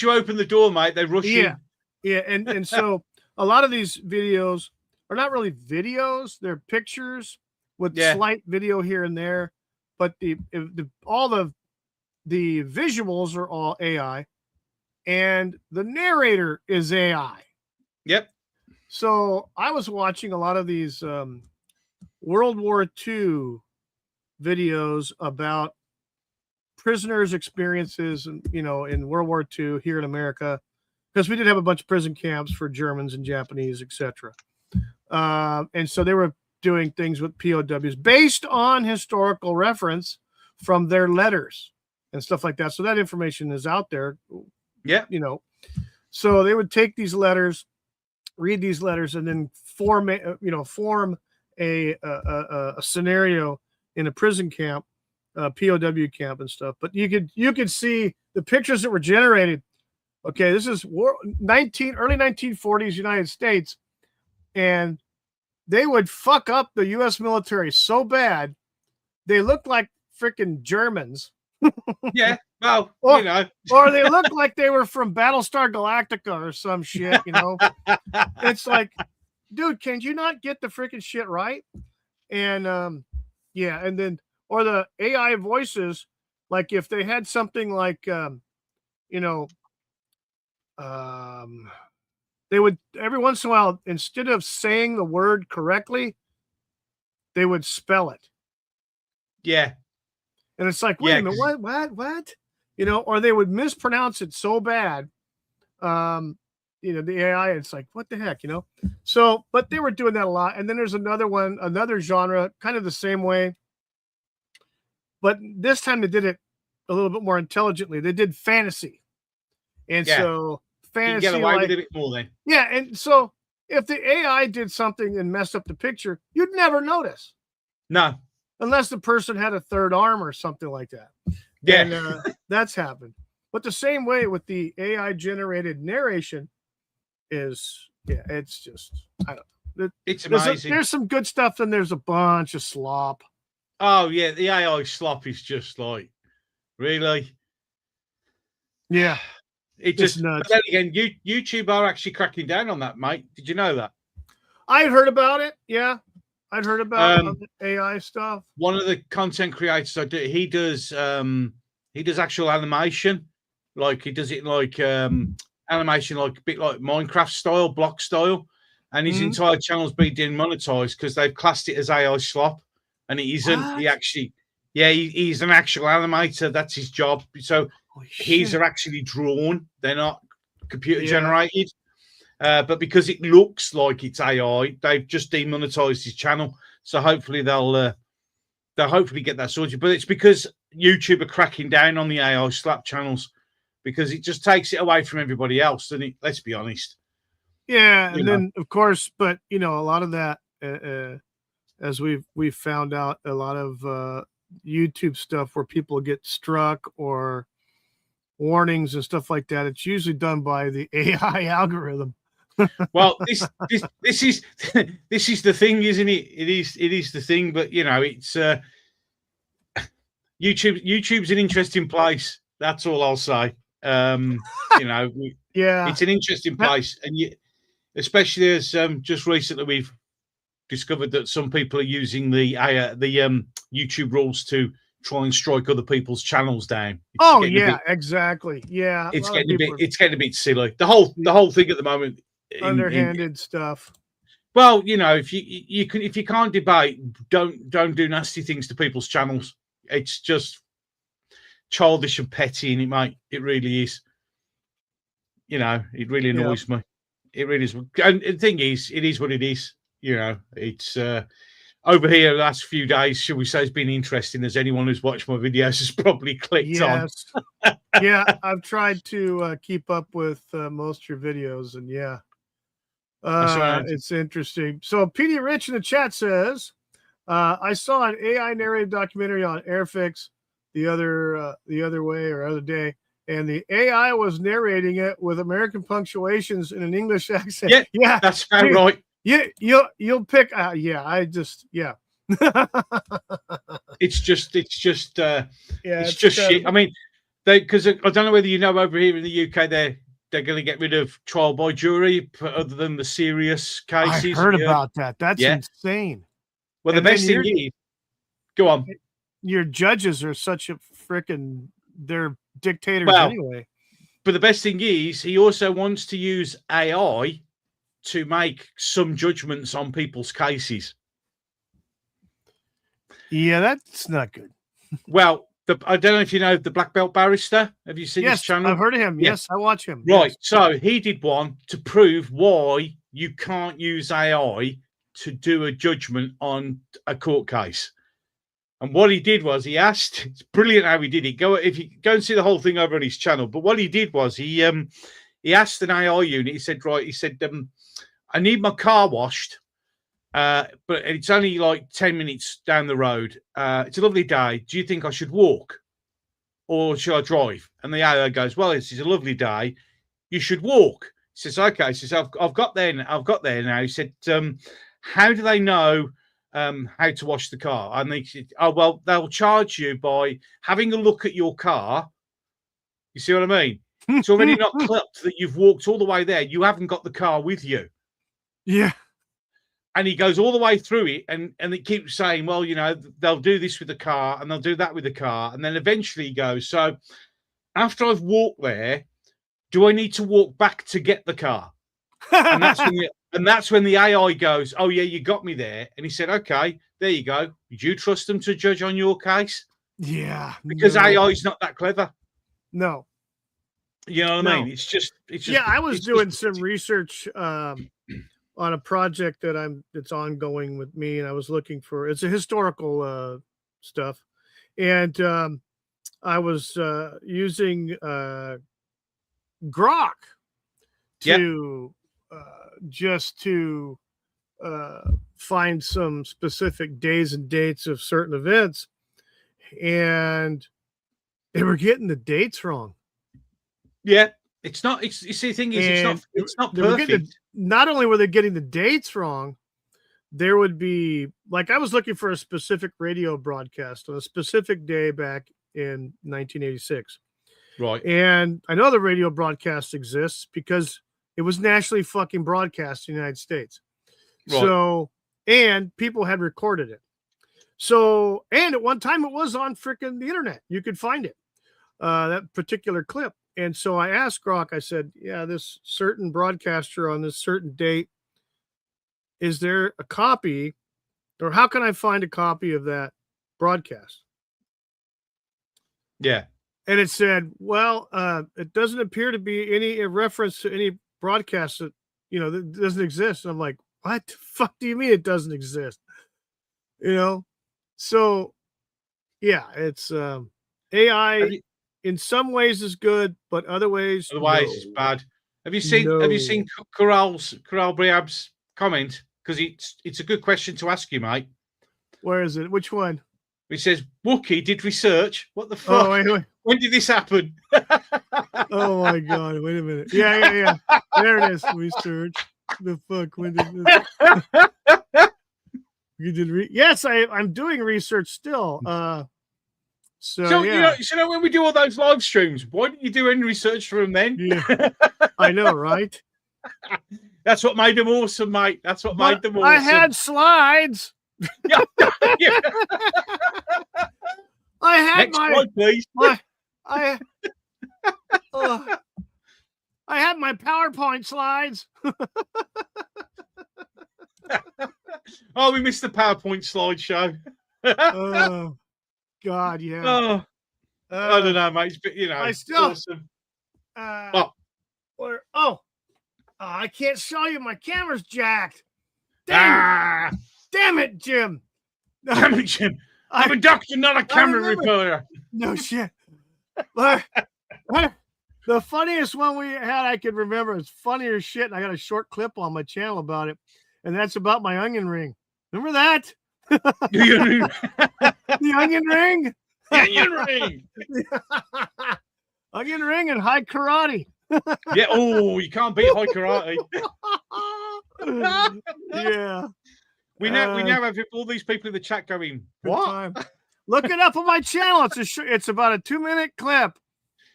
you open the door, mate, they rush in. Yeah, and so a lot of these videos are not really videos; they're pictures with slight video here and there. But all the visuals are all AI, and the narrator is AI. Yep. So I was watching a lot of these World War II videos about prisoners' experiences, you know, in World War II here in America, because we did have a bunch of prison camps for Germans and Japanese, etc. And so they were doing things with POWs based on historical reference from their letters and stuff like that. So that information is out there. Yeah. You know, so they would take these letters, read these letters, and then form a scenario in a prison camp, POW camp and stuff. But you could see the pictures that were generated. Okay, this is early 1940s United States, and they would fuck up the U.S. military so bad they looked like freaking Germans. Yeah, well, you know, or they look like they were from Battlestar Galactica or some shit. You know, it's like, dude, can you not get the freaking shit right? And yeah, and then or the AI voices, like if they had something like they would every once in a while, instead of saying the word correctly, they would spell it. Yeah. And it's like, wait a minute, what? You know, or they would mispronounce it so bad. You know, the AI, it's like, what the heck, you know? So, but they were doing that a lot. And then there's another genre, kind of the same way. But this time they did it a little bit more intelligently. They did fantasy. And so fantasy, you get away with it a bit more then. Yeah, and so if the AI did something and messed up the picture, you'd never notice. No. Unless the person had a third arm or something like that. Yeah. And that's happened. But the same way with the AI generated narration is, yeah, it's just, I don't know. It's amazing. There's some good stuff, and there's a bunch of slop. Oh, yeah, the AI slop is just like, really? Yeah. It just, nuts. But then again, YouTube are actually cracking down on that, mate. Did you know that? I had heard about it, yeah. I'd heard about AI stuff. One of the content creators I do, he does actual animation, like he does it like animation, like a bit like Minecraft style, block style, and his entire channel's been demonetized because they've classed it as AI slop, and it isn't. What? He actually, he's an actual animator. That's his job. So his are actually drawn; they're not computer generated. But because it looks like it's AI, they've just demonetized his channel. So hopefully they'll hopefully get that sorted. But it's because YouTube are cracking down on the AI slap channels, because it just takes it away from everybody else, doesn't it? Let's be honest. Yeah, and then of course, but you know, a lot of that, as we've found out, a lot of YouTube stuff where people get struck or warnings and stuff like that, it's usually done by the AI algorithm. Well, this is the thing, isn't it? It is the thing, but you know, it's YouTube's an interesting place. That's all I'll say. You know, it's an interesting place, and especially as just recently we've discovered that some people are using the YouTube rules to try and strike other people's channels down. Exactly. Yeah, It's getting a bit silly. The whole thing at the moment. Underhanded stuff. Well, if you can't debate, don't do nasty things to people's channels. It's just childish and petty, and mate. It really is. It really annoys me. It really is. And the thing is, it is what it is. It's over here the last few days, shall we say, it's been interesting. As anyone who's watched my videos has probably clicked on. Yeah, I've tried to keep up with most of your videos, and it's interesting. So PD Rich in the chat says, I saw an AI narrative documentary on Airfix the other day, and the AI was narrating it with American punctuations in an English accent. Yeah, that's about right. Yeah, you'll pick. It's just shit. I mean, because I don't know whether over here in the UK they're going to get rid of trial by jury, other than the serious cases. I heard about that. That's insane. Well, the best thing is, go on. Your judges are such a freaking, they're dictators anyway. But the best thing is, he also wants to use AI to make some judgments on people's cases. Yeah, that's not good. Well, I don't know if you know the Black Belt Barrister. Have you seen his channel? I've heard of him. Yes, I watch him. Right. Yes. So he did one to prove why you can't use AI to do a judgment on a court case. And what he did was he asked, it's brilliant how he did it. If you go and see the whole thing over on his channel. But what he did was he asked an AI unit, he said, I need my car washed, but it's only like 10 minutes down the road. It's a lovely day. Do you think I should walk or should I drive? And the AI goes, well, this is a lovely day. You should walk. He says, okay. He says, I've got there now. He said, how do they know how to wash the car? And they said, oh, well, they'll charge you by having a look at your car. You see what I mean? It's already not clipped that you've walked all the way there. You haven't got the car with you. Yeah. And he goes all the way through it, and it keeps saying, well, they'll do this with the car and they'll do that with the car. And then eventually he goes, so after I've walked there, do I need to walk back to get the car? And that's when the AI goes, oh, yeah, you got me there. And he said, okay, there you go. Would you trust them to judge on your case? Yeah. Because AI is not that clever. No. You know what I mean? It's just. Yeah, I was doing some research on a project that's ongoing with me, and I was looking for, it's a historical stuff, and I was using Grok to just to find some specific days and dates of certain events, and they were getting the dates wrong. Yeah, it's not. You see, the thing is, it's not perfect. Not only were they getting the dates wrong, there would be, like, I was looking for a specific radio broadcast on a specific day back in 1986. Right. And I know the radio broadcast exists because it was nationally fucking broadcast in the United States. Right. So, and people had recorded it. So, and at one time it was on freaking the internet. You could find it, that particular clip. And so I asked Grok, I said, yeah, this certain broadcaster on this certain date, is there a copy, or how can I find a copy of that broadcast? Yeah. And it said, well, it doesn't appear to be any reference to any broadcast that, that doesn't exist. And I'm like, what the fuck do you mean it doesn't exist? So yeah, it's AI in some ways is good, but other ways it's bad. Have you seen Corral Briab's comment? Because it's a good question to ask you, mate. Where is it? Which one? He says Wookie did research. What the fuck? Oh, wait. When did this happen? Oh my god! Wait a minute. Yeah. There it is. Research. The fuck? When did this? You did yes, I'm doing research still. So yeah. When we do all those live streams, why didn't you do any research for them then? Yeah. I know, right? That's what made them awesome, mate. That's what made them awesome. I had slides. Yeah. I had Next slide, please. I had my PowerPoint slides. Oh, we missed the PowerPoint slideshow. Oh, God, yeah. Oh, I don't know, mate. But, I still, awesome. I can't show you. My camera's jacked. Damn it, Jim. Damn it, Jim. I'm a doctor, not a camera reporter. No shit. But the funniest one we had I could remember is funnier shit. And I got a short clip on my channel about it. And that's about my onion ring. Remember that? The onion ring? The onion ring. Onion ring and high karate. Yeah. Oh, you can't beat high karate. Yeah. We now have all these people in the chat going, what? Look it up on my channel. It's about a 2-minute clip.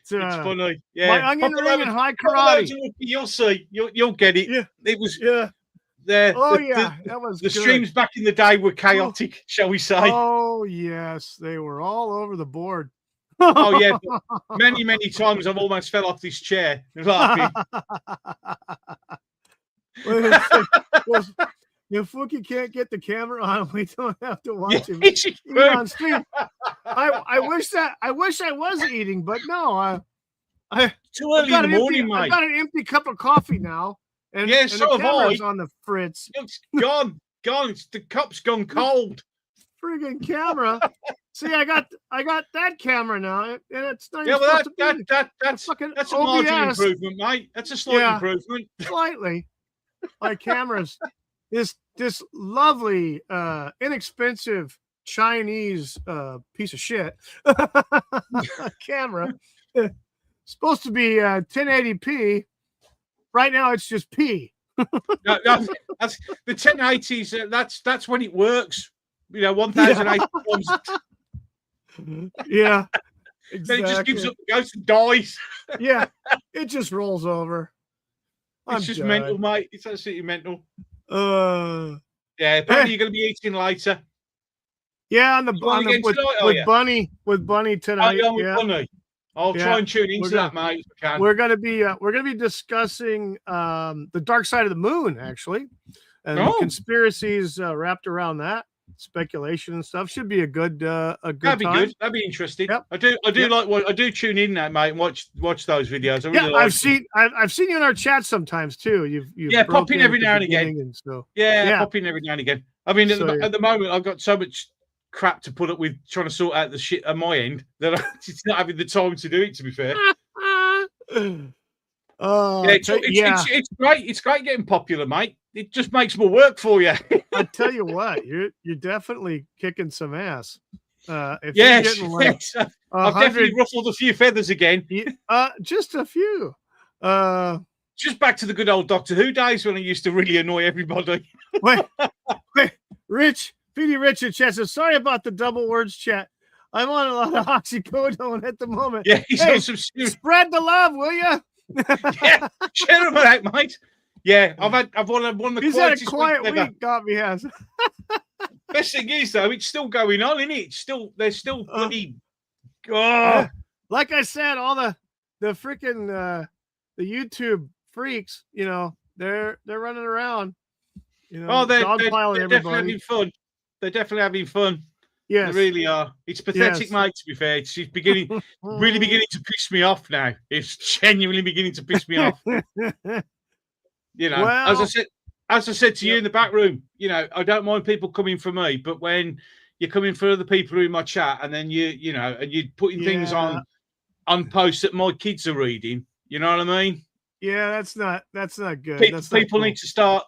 It's funny. Yeah. My onion ring and high karate. You'll see. You'll get it. Yeah. It was that was the good. streams back in the day were chaotic, shall we say? Oh yes, they were all over the board. Oh yeah, many times I've almost fell off this chair laughing. If Fookie can't get the camera on, we don't have to watch him eat on stream. I wish I was eating, but no. Too early in the morning, mate. I've got an empty cup of coffee now. And, yeah, and so the have camera's I. on the fritz. It's gone. The cup's gone cold. Friggin' camera. See, I got that camera now, and it's not. Yeah, well, that's a margin OBS. improvement, mate. That's a slight improvement. Slightly. My camera's this lovely, inexpensive Chinese piece of shit camera. Supposed to be 1080p. Right now, it's just P. No, that's the 1080s. That's when it works. 1080 times. Yeah. Exactly. Exactly. Then it just gives up the ghost and dies. Yeah. It just rolls over. It's just mental, mate. It's absolutely mental. Yeah. Apparently you're going to be eating later. Yeah, with Bunny tonight. Oh, yeah, with Bunny. I'll try and tune into that, mate. If I can. We're gonna be discussing the dark side of the moon, actually, and the conspiracies wrapped around that, speculation and stuff. Should be a good That'd be good. That'd be interesting. Yep. I do tune in now, mate, and watch those videos. I really I've seen you in our chat sometimes too. You've pop in every now and again. And so pop in every now and again. I mean, at the moment, I've got so much crap to put up with trying to sort out the shit on my end that I'm just not having the time to do it, to be fair. It's great. It's great getting popular, mate. It just makes more work for you. I tell you what, you're definitely kicking some ass. If yes, you're getting I've definitely ruffled a few feathers again. Just a few. Just back to the good old Doctor Who days when I used to really annoy everybody. wait, Rich. PD Richard chat says, sorry about the double words chat. I'm on a lot of oxycodone at the moment. Yeah, he's on some spread the love, will you? Yeah, share them out, mate. Yeah, I've won the He's had a quiet week, Gobby has. Best thing is though, it's still going on, isn't it? There's still bloody like I said, all the freaking the YouTube freaks, they're running around. They're definitely having fun. They're definitely having fun. Yes, they really are. It's pathetic, mate. To be fair, it's really beginning to piss me off now. It's genuinely beginning to piss me off. As I said to you in the back room, I don't mind people coming for me, but when you're coming for other people in my chat, and then and you're putting things on posts that my kids are reading, you know what I mean? Yeah, that's not good. People need to start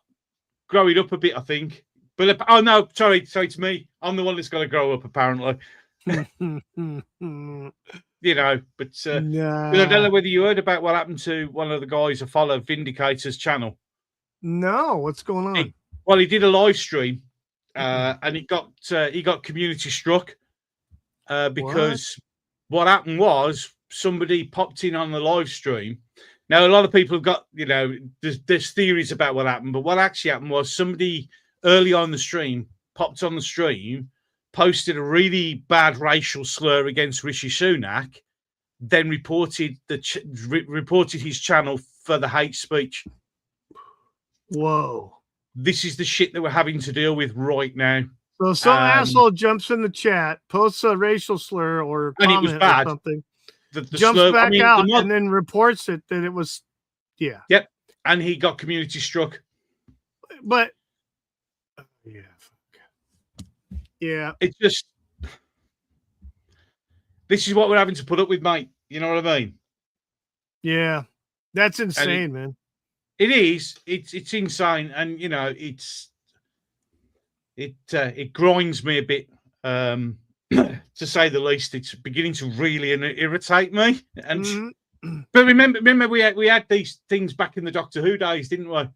growing up a bit, I think. But no, sorry, it's me. I'm the one that's got to grow up, apparently. But I don't know whether you heard about what happened to one of the guys who follow Vindicator's channel. No, what's going on? He did a live stream, and he got community struck because what happened was somebody popped in on the live stream. Now, a lot of people have got, there's theories about what happened, but what actually happened was somebody early on the stream popped posted a really bad racial slur against Rishi Sunak, then reported reported his channel for the hate speech. Whoa. This is the shit that we're having to deal with right now. So some asshole jumps in the chat, posts a racial slur or And it was comment or bad. something, The jumps slur, back out and then reports it that it was, yeah. Yep. And he got community struck. But, yeah. It's just, this is what we're having to put up with, mate. You know what I mean? Yeah. That's insane, man. It is. It's insane. And, you know, it grinds me a bit, to say the least. It's beginning to really irritate me. And but remember, we had these things back in the Doctor Who days, didn't we?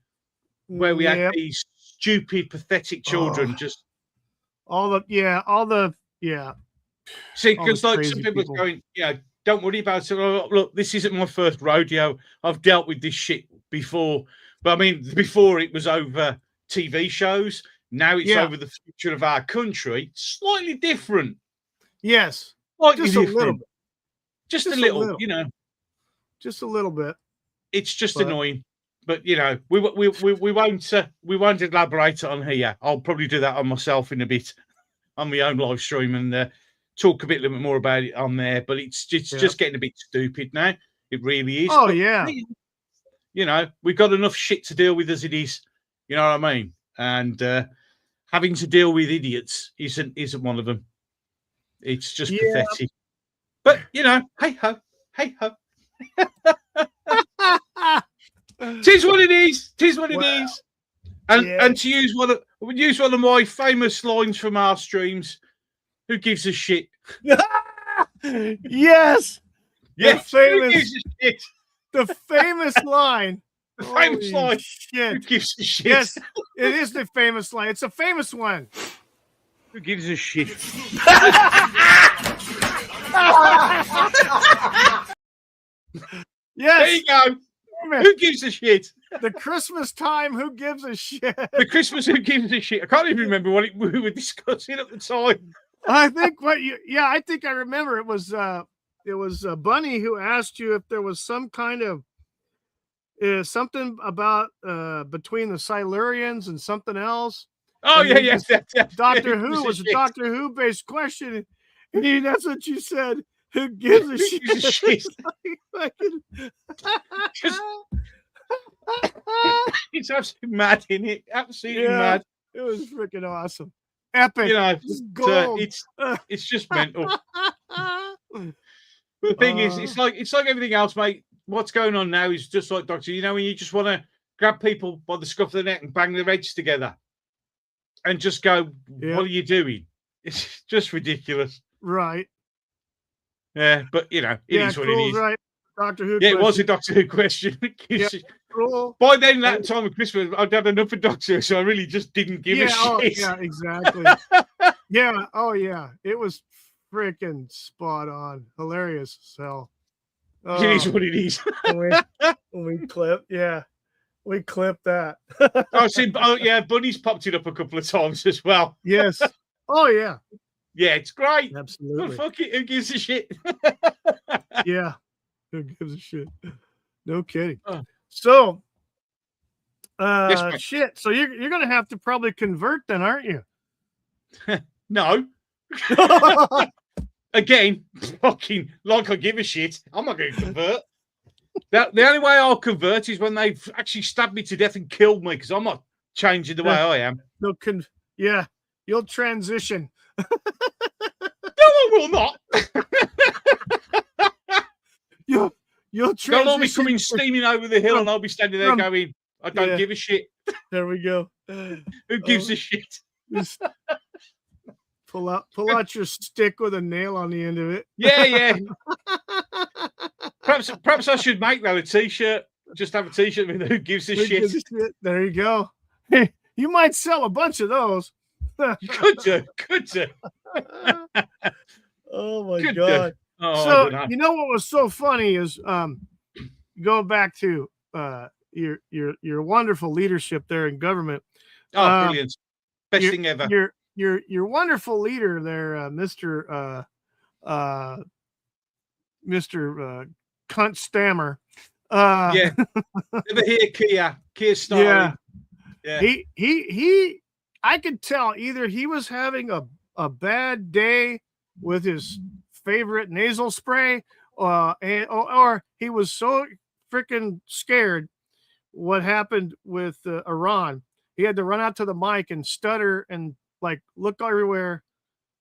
Where we had these stupid, pathetic children just all the See, because like some people are going, don't worry about it. Look, this isn't my first rodeo. I've dealt with this shit before. But I mean, before it was over TV shows. Now it's over the future of our country. Slightly different. Yes. Slightly just different. A little bit. Just a little, you know. Just a little bit. It's just annoying. But you know, we won't elaborate on here. I'll probably do that on myself in a bit on my own live stream and talk a little bit more about it on there. But it's just getting a bit stupid now. It really is. Oh but, yeah. You know, we've got enough shit to deal with as it is. You know what I mean? And having to deal with idiots isn't one of them. It's just pathetic. But you know, hey ho. Tis what it is. Tis what it is. And to use one of my famous lines from our streams, who gives a shit? Yes. Yes. Who gives a shit? The famous line. The famous line. Shit. Who gives a shit? Yes, it is the famous line. It's a famous one. Who gives a shit? Yes. There you go. Who gives a shit? The Christmas time, who gives a shit? The Christmas, who gives a shit? I can't even remember what we were discussing at the time. I think I think I remember it was Bunny who asked you if there was some kind of something about between the Silurians and something else. Oh, and yes. Doctor Who was a Doctor Who based question. And that's what you said. Who gives a shit? Gives a shit? It's absolutely mad, isn't it? Absolutely mad. It was freaking awesome. Epic. You know, gold. It's just mental. The thing is, it's like everything else, mate. What's going on now is just like Doctor. You know, when you just want to grab people by the scruff of the neck and bang their heads together, and just go, "What are you doing?" It's just ridiculous, right? Yeah, but you know, it is what it is. Right. Doctor Who. Yeah, it was a Doctor Who question. By then, that time of Christmas, I'd had enough of Doctor Who, so I really just didn't give a shit. Yeah, exactly. Yeah. Oh, yeah. It was freaking spot on. Hilarious as hell. It is what it is. we clip. Yeah. We clipped that. Bunny's popped it up a couple of times as well. Yes. Oh, yeah. Yeah, it's great. Absolutely. But fuck it. Who gives a shit? Yeah. Who gives a shit? No kidding. So, yes, shit. So you're gonna have to probably convert then, aren't you? No. Again, fucking like I give a shit. I'm not going to convert. The only way I'll convert is when they've actually stabbed me to death and killed me, because I'm not changing the way I am. You'll transition. No, I will not. You'll transition. They'll all be coming steaming over the hill, and I'll be standing there going, I don't give a shit. There we go. Who gives a shit? Pull out your stick with a nail on the end of it. Yeah. Perhaps I should make that a t-shirt. Just have a t-shirt with who gives a shit. There you go. Hey, you might sell a bunch of those. Could do. Oh my God. Oh, so you know what was so funny is going back to your wonderful leadership there in government. Oh, brilliant. Best thing ever. your wonderful leader there, Mr. Cunt Stammer. Yeah. Never hear Keir Yeah. Starling. Yeah. He I could tell either he was having a bad day with his favorite nasal spray, or he was so freaking scared what happened with Iran. He had to run out to the mic and stutter and like look everywhere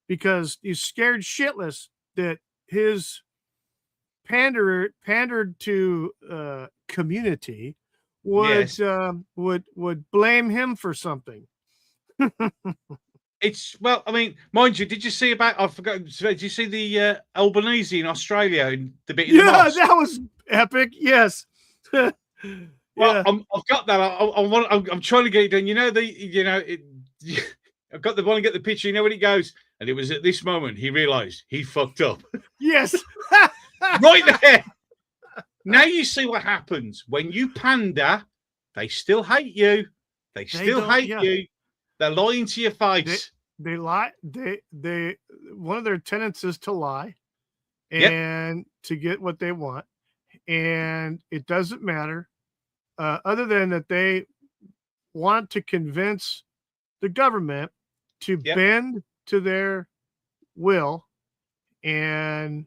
because he's scared shitless that his pandered to community would Yes. would blame him for something. It's well, I mean, mind you, did you see about? I forgot. Did you see the Albanese in Australia and the bit in the Yeah, mosque? that was epic. Yes. Well, Yeah. I've got that. I'm trying to get it done. I've got the one to get the picture. You know when it goes, and it was at this moment he realised he fucked up. Yes. Right there. Now you see what happens when you pander. They still hate you. They still hate you. They're lying to your face. They lie. They one of their tenets is to lie, and to get what they want, and it doesn't matter, other than that they want to convince the government to bend to their will, and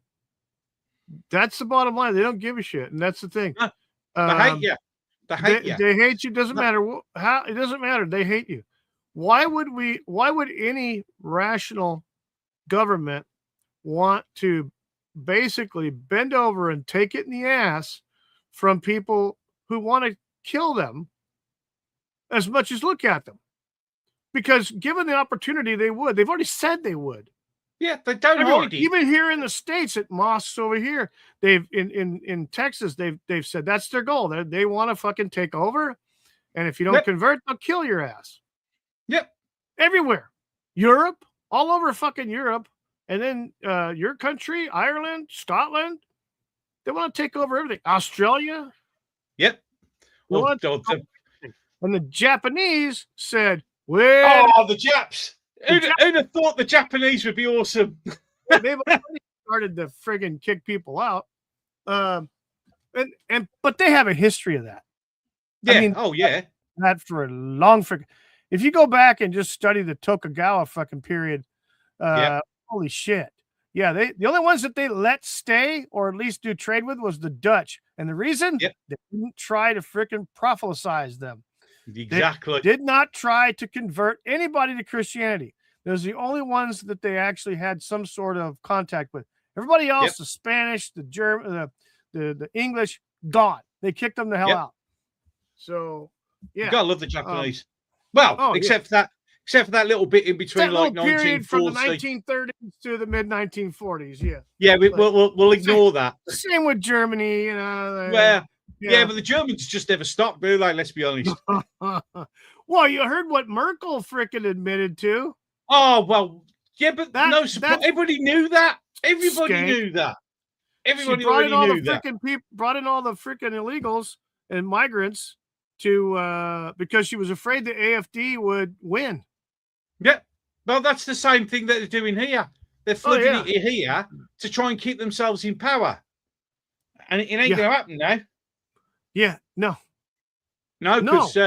that's the bottom line. They don't give a shit, and that's the thing. They hate you. They hate you. They hate you. Doesn't matter how. It doesn't matter. They hate you. Why would any rational government want to basically bend over and take it in the ass from people who want to kill them as much as look at them? Because given the opportunity, they would. They've already said they would. Yeah, they don't hide it. Even here in the States at mosques over here, they've in Texas, they've said that's their goal. They want to fucking take over. And if you don't convert, they'll kill your ass. Yep. Everywhere. Europe, all over fucking Europe. And then your country, Ireland, Scotland, they want to take over everything. Australia. Yep. And the Japanese said, the Japs. Who'd have thought the Japanese would be awesome? They've already started to friggin' kick people out. But they have a history of that. Yeah. I mean, that for a long friggin'. If you go back and just study the Tokugawa fucking period, holy shit. Yeah, the only ones that they let stay or at least do trade with was the Dutch. And the reason they didn't try to freaking proselytize them. Exactly. They did not try to convert anybody to Christianity. Those are the only ones that they actually had some sort of contact with. Everybody else, the Spanish, the German, the English, gone. They kicked them the hell out. So yeah, you gotta love the Japanese. Except for that little bit in between, like 1940 from the 1930s to the mid 1940s. Yeah. Yeah, we'll ignore that. Same with Germany, you know. Yeah, but the Germans just never stopped, do they? Let's be honest. Well, you heard what Merkel frickin' admitted to. Oh well, yeah, but no support. Everybody knew that. Everybody knew that. Everybody already knew that. Brought in all the freaking illegals and migrants to because she was afraid the AfD would win. Yeah, well, that's the same thing that they're doing here. They're flooding it here to try and keep themselves in power, and it ain't going to happen now. Yeah, no, because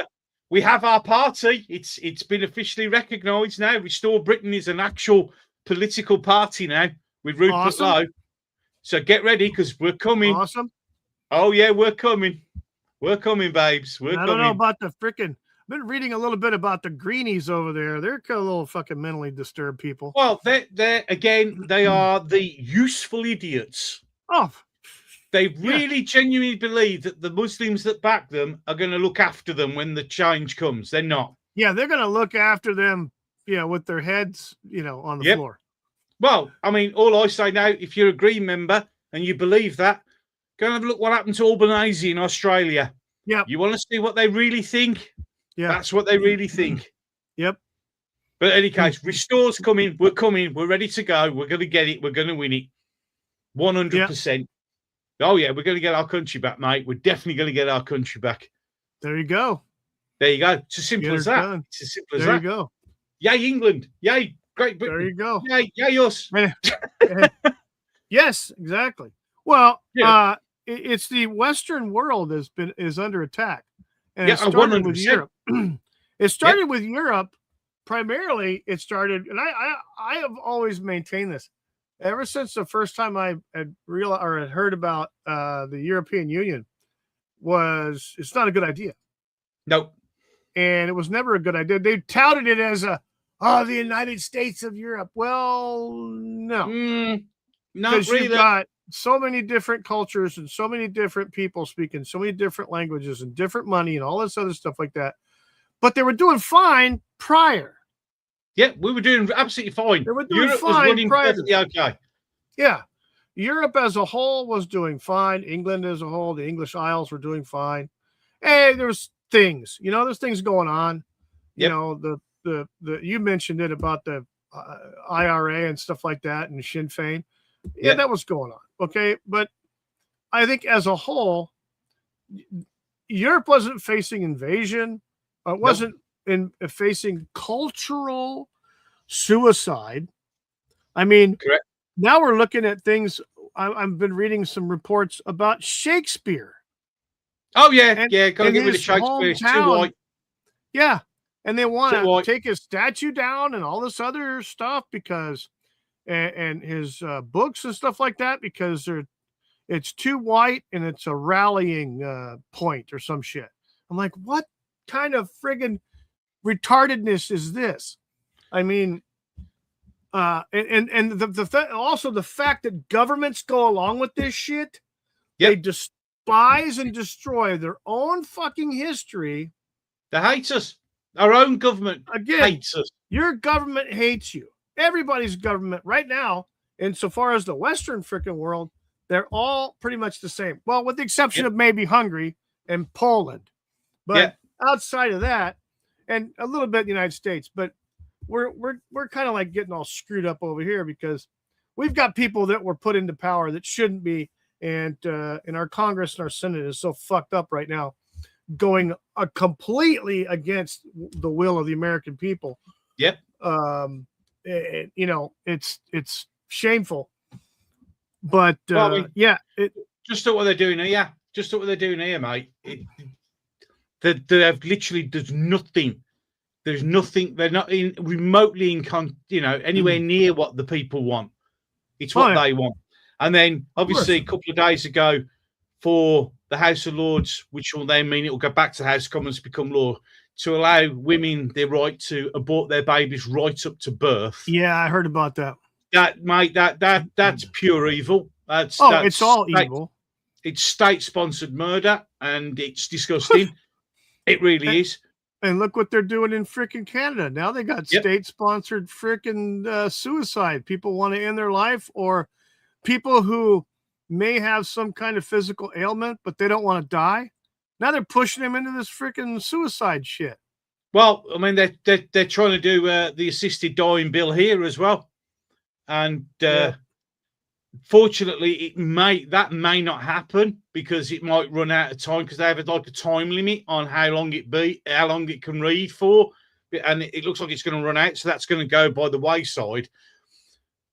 we have our party. It's been officially recognised now. Restore Britain is an actual political party now with Rupert Lowe. So get ready because we're coming. Awesome. Oh yeah, we're coming. We're coming, babes. I don't know about the freaking. I've been reading a little bit about the greenies over there. They're kind of a little fucking mentally disturbed people. Well, they are the useful idiots. Oh. They really genuinely believe that the Muslims that back them are going to look after them when the change comes. They're not. Yeah, they're going to look after them, with their heads, on the floor. Well, I mean, all I say now, if you're a Green member and you believe that, go and have a look what happened to Albanese in Australia. Yeah. You want to see what they really think? Yeah. That's what they really think. Yep. But in any case, Restore's coming. We're coming. We're ready to go. We're going to get it. We're going to win it. 100%. Oh, yeah, we're going to get our country back, mate. We're definitely going to get our country back. There you go. There you go. It's as simple as that. Done. It's as simple as there that. You go. Yay, England. Yay, Great There Britain. you go. Yay, us. Yes, exactly. Well, Yeah. it's the Western world is under attack, and Yeah, it started with 100%. Europe. It started with Europe primarily. It started, and I have always maintained this ever since the first time I had realized or had heard about the European Union. It's not a good idea, No. and it was never a good idea. They touted it as the United States of Europe. Well, no. Not Because really. you've got so many different cultures and so many different people speaking so many different languages and different money and all this other stuff like that. But they were doing fine prior. Yeah, we were doing absolutely fine. They were doing Europe was fine running prior to perfectly okay. Yeah. Europe as a whole was doing fine. England as a whole, the English Isles were doing fine. Hey, there's things, there's things going on. Yep. The you mentioned it about the IRA and stuff like that and Sinn Féin. Yeah, that was going on. Okay. But I think as a whole, Europe wasn't facing invasion. It wasn't facing cultural suicide. I mean, Correct. Now we're looking at things. I've been reading some reports about Shakespeare. Oh, yeah. And- Yeah. Got to and get rid of his Shakespeare. It's too hometown- white. Yeah. And they want Too to white. take his statue down and all this other stuff because, and his books and stuff like that because it's too white and it's a rallying point or some shit. I'm like, what kind of friggin' retardedness is this? I mean, also the fact that governments go along with this shit, they despise and destroy their own fucking history. They hate us. Our own government hates us. Your government hates you. Everybody's government right now, insofar as the Western freaking world, they're all pretty much the same. Well, with the exception of maybe Hungary and Poland. But outside of that, and a little bit the United States, but we're kind of like getting all screwed up over here because we've got people that were put into power that shouldn't be, and our Congress and our Senate is so fucked up right now, going completely against the will of the American people. Yep. It's shameful, but just at what they're doing here. Yeah, just at what they're doing here, mate. They have literally. There's nothing. They're not remotely anywhere near what the people want. It's what they want. And then obviously a couple of days ago for the House of Lords, which will then mean it will go back to the House of Commons to become law, to allow women their right to abort their babies right up to birth. Yeah, I heard about that. That's pure evil. That's it's all evil. It's state-sponsored murder, and it's disgusting. It really is. And look what they're doing in freaking Canada. Now they got state-sponsored freaking suicide. People want to end their life, or people who may have some kind of physical ailment, but they don't want to die. Now they're pushing them into this freaking suicide shit. Well, I mean, they're trying to do the assisted dying bill here as well, and fortunately, that may not happen because it might run out of time because they have like a time limit on how long it can read for, and it looks like it's going to run out, so that's going to go by the wayside.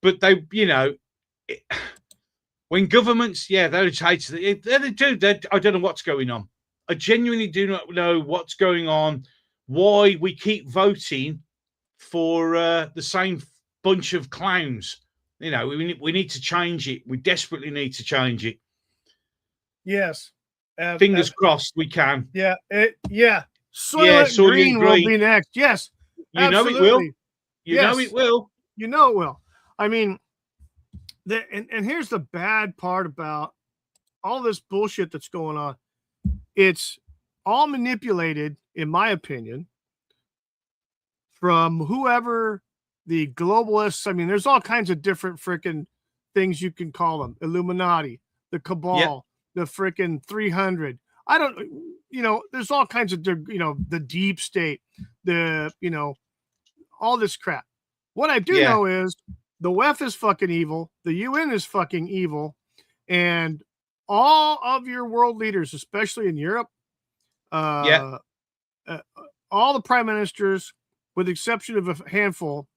But they, when governments, they hate it. They do. I don't know what's going on. I genuinely do not know what's going on. Why we keep voting for the same bunch of clowns? We need to change it. We desperately need to change it. Yes. Fingers crossed we can. Yeah. Soylent Green will be next. Yes. You know it will. You know it will. You know it will. I mean, and here's the bad part about all this bullshit that's going on. It's all manipulated, in my opinion, from whoever the globalists. I mean, there's all kinds of different freaking things you can call them. Illuminati, the cabal, the freaking 300. I don't, there's all kinds of, the deep state, all this crap. What I do know is the WEF is fucking evil. The UN is fucking evil. And all of your world leaders, especially in Europe, all the prime ministers, with the exception of a handful,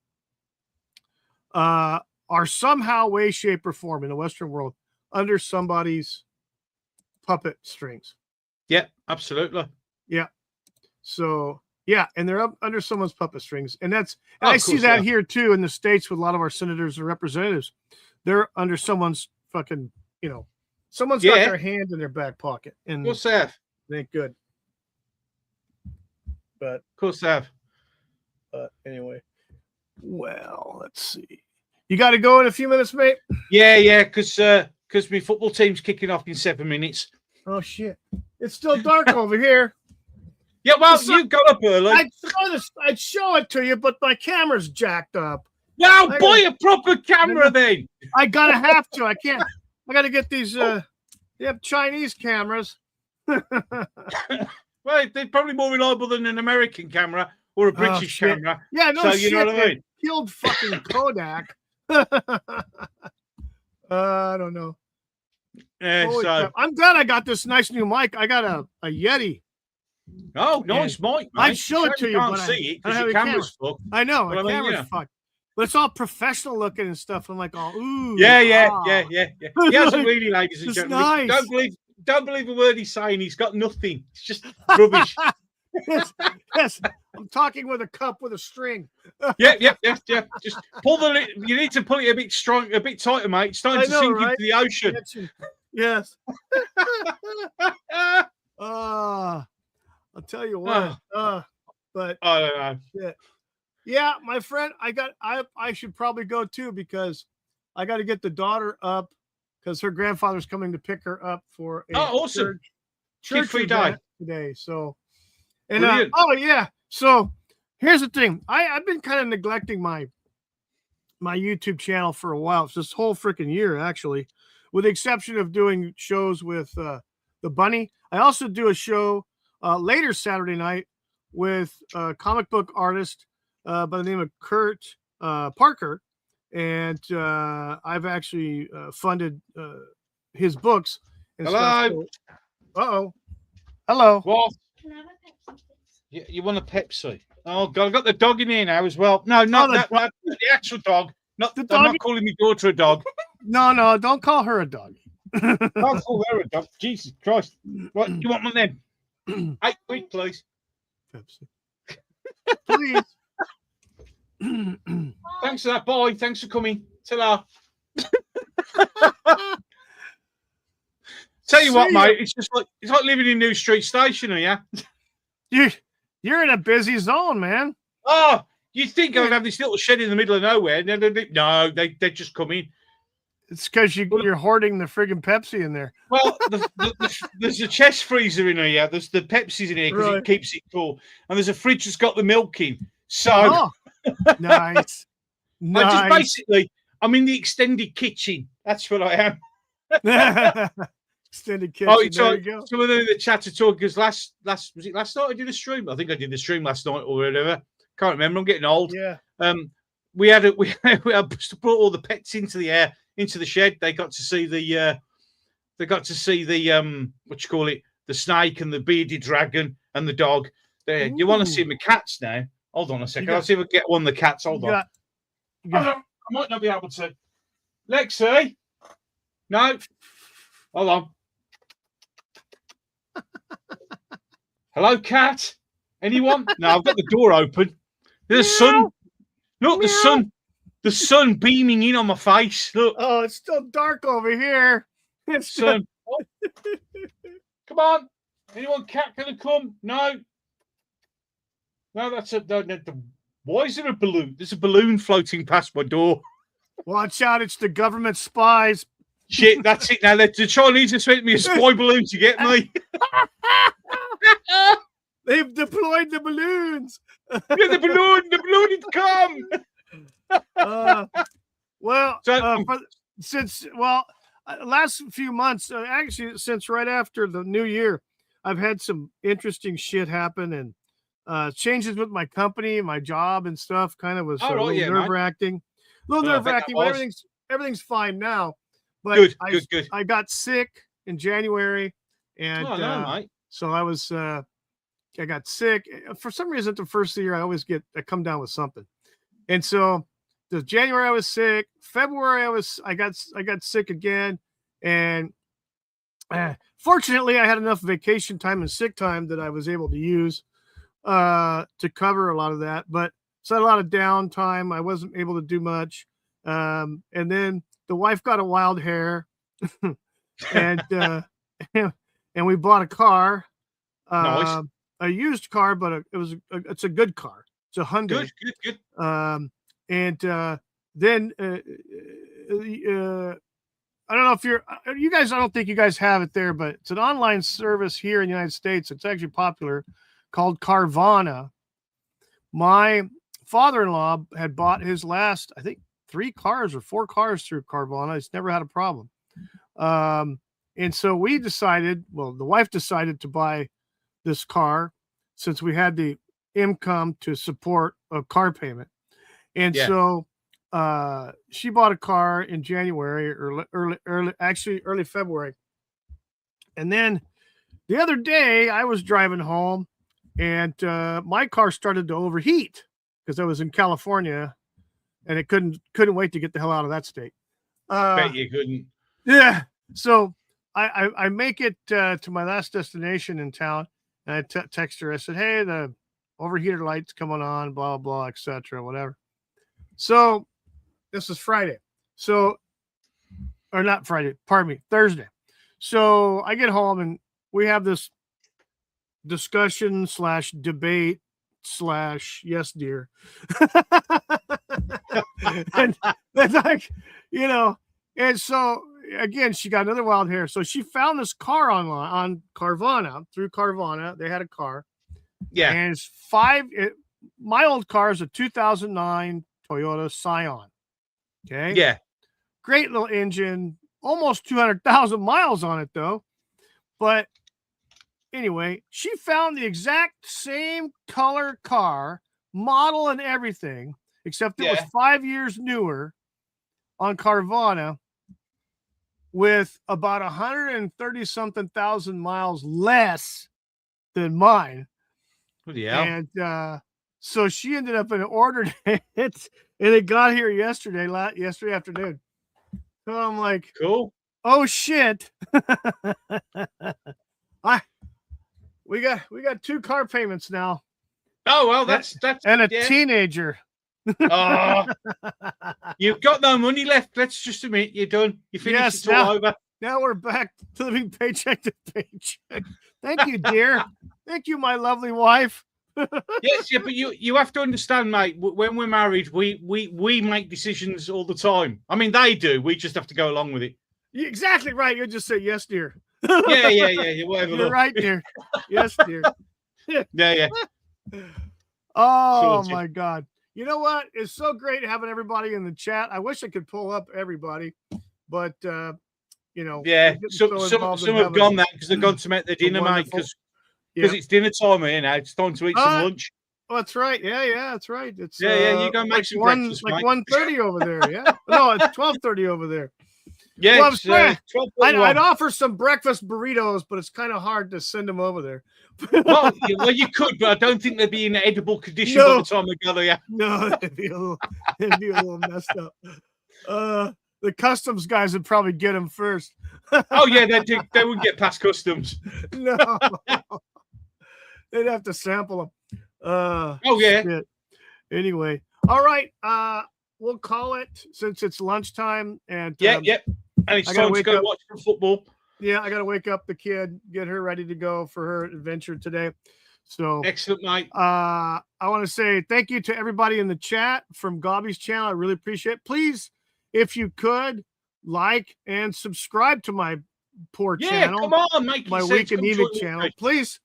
are somehow, way, shape, or form in the Western world under somebody's puppet strings. Yeah, absolutely. Yeah. So yeah, and they're up under someone's puppet strings, and I see that here too in the States with a lot of our senators and representatives. They're under someone's fucking, someone's got their hand in their back pocket, and of course they have. They ain't good. But of course they have. But anyway, well, let's see. You got to go in a few minutes, mate. Yeah, because my football team's kicking off in 7 minutes. Oh shit! It's still dark over here. Yeah, well, you got up early. I'd show it to you, but my camera's jacked up. Wow, buy a proper camera then. I gotta have to. I can't. I gotta get these. They have Chinese cameras. Well, they're probably more reliable than an American camera or a British camera. Yeah, no so shit. You know what I mean? Killed fucking Kodak. I don't know. So I'm glad I got this nice new mic. I got a Yeti. Oh, nice mic. I'd show it to you. You can't see it because your camera's fucked. I know, my camera's fucked. But it's all professional looking and stuff. I'm like, ooh. Yeah. He hasn't really, ladies and gentlemen. Nice. Don't believe a word he's saying. He's got nothing. It's just rubbish. yes. I'm talking with a cup with a string. Yeah. Just pull the. You need to pull it a bit strong, a bit tighter, mate. It's starting to sink into the ocean. Yes. I'll tell you what. But I don't know. Shit. Yeah, my friend, I should probably go too because I got to get the daughter up because her grandfather's coming to pick her up for a awesome church free day today. So, and so here's the thing. I've been kind of neglecting my YouTube channel for a while. It's this whole freaking year, actually, with the exception of doing shows with the bunny. I also do a show later Saturday night with a comic book artist by the name of Kurt Parker, and I've actually funded his books. And hello. Uh-oh. Hello. What? Can I have a Pepsi, please? You want a Pepsi? Oh God, I've got the dog in here now as well. No, not the actual dog. Not the dog. I'm not calling my daughter a dog. No, don't call her a dog. Don't call her a dog. Jesus Christ. What do you want one then? 8 quick, please. Pepsi. Please. Thanks for that, boy. Thanks for coming. Ta-ra. Tell you what, mate, it's like living in New Street Station, are you? You're in a busy zone, man. Oh, you think I'd have this little shed in the middle of nowhere? No, they just come in. It's because you're hoarding the friggin' Pepsi in there. Well, there's a chest freezer in here. There's the Pepsi's in here because it keeps it cool. And there's a fridge that's got the milk in. So nice. I'm in the extended kitchen. That's what I am. Extended kitchen. Oh, it's there you go. Some of the chat are talking because last was it last night I did a stream? I think I did the stream last night or whatever. Can't remember. I'm getting old. Yeah. We brought all the pets into the shed. They got to see the what you call it, the snake and the bearded dragon and the dog. There. You want to see my cats now? Hold on a second. I'll see if I can get one of the cats. Hold on. I might not be able to. Lexi? No. Hold on. Hello, cat? Anyone? No, I've got the door open. There's the sun. Look, the sun beaming in on my face. Look. Oh, it's still dark over here. It's sun. Come on. Anyone cat gonna come? No. No, that's why is there a balloon? There's a balloon floating past my door. Watch out, it's the government spies. Shit, that's it now. The Chinese have sent me a spy balloon to get me. They've deployed the balloons. Yeah, the balloon had come. Last few months, actually, since right after the new year, I've had some interesting shit happen and changes with my company, my job and stuff. Kind of was a little nerve-wracking. But everything's fine now. But good. I got sick in January, and mate. so I was I got sick. For some reason, the first of the year, I come down with something. And so the January I was sick. February I got sick again. And fortunately, I had enough vacation time and sick time that I was able to use to cover a lot of that. But so I had a lot of downtime. I wasn't able to do much. And then the wife got a wild hair, and and we bought a car, Nice. a used car, but it's a good car. It's a Hyundai. Good. And then I don't know if you guys, I don't think you guys have it there, but it's an online service here in the United States. It's actually popular, called Carvana. My father-in-law had bought his last, I think, 3 cars or 4 cars through Carvana. He's never had a problem. And so the wife decided to buy this car since we had the income to support a car payment. And so she bought a car in January or early February. And then the other day I was driving home and my car started to overheat because I was in California and it couldn't wait to get the hell out of that state. Bet you couldn't. Yeah. So I make it to my last destination in town, and I text her. I said, "Hey, the overheater light's coming on, blah blah, etc. Whatever." So this is Friday. Or not Friday. Pardon me, Thursday. So I get home and we have this discussion / debate / yes, dear. And that's like, and so again, she got another wild hair. So she found this car online on Carvana, through Carvana. They had a car. Yeah. And it's my old car is a 2009 Toyota Scion. Okay. Yeah. Great little engine, almost 200,000 miles on it though. But anyway, she found the exact same color car, model and everything, except it was 5 years newer on Carvana with about 130 something thousand miles less than mine. Yeah. And so she ended up and ordered it, and it got here yesterday afternoon. So I'm like, cool. Oh shit. We got 2 car payments now. Oh well, that's and a teenager. Oh, you've got no money left. Let's just admit you're done. You finished. Yes, it's all over. Now we're back to living paycheck to paycheck. Thank you, dear. Thank you, my lovely wife. Yes, yeah, but you have to understand, mate. When we're married, we make decisions all the time. I mean, they do. We just have to go along with it. You're exactly right. You'll just say yes, dear. Yeah. Whatever. You're right, dear. Yes, dear. Yeah. Oh my God. You know what? It's so great having everybody in the chat. I wish I could pull up everybody, but yeah. Some have gone that because they've gone to make their dinner, mate. Because it's dinner time here now. It's time to eat some lunch. Oh, that's right. Yeah, that's right. It's you go make some breakfast, like 1:30 over there. Yeah. No, it's 12:30 over there. Yeah, well, I'd offer some breakfast burritos, but it's kind of hard to send them over there. well, you could, but I don't think they'd be in edible condition by the time they gather. Yeah, no, it'd be a little messed up. The customs guys would probably get them first. Oh yeah, they would get past customs. No, they'd have to sample them. Oh yeah. Shit. Anyway, all right. We'll call it since it's lunchtime. And yeah. And it's time to go watch some football. Yeah, I got to wake up the kid, get her ready to go for her adventure today. So excellent, mate. I want to say thank you to everybody in the chat from Gobby's channel. I really appreciate it. Please, if you could, like and subscribe to my poor channel. Come on, make my Week Anemic channel. Please,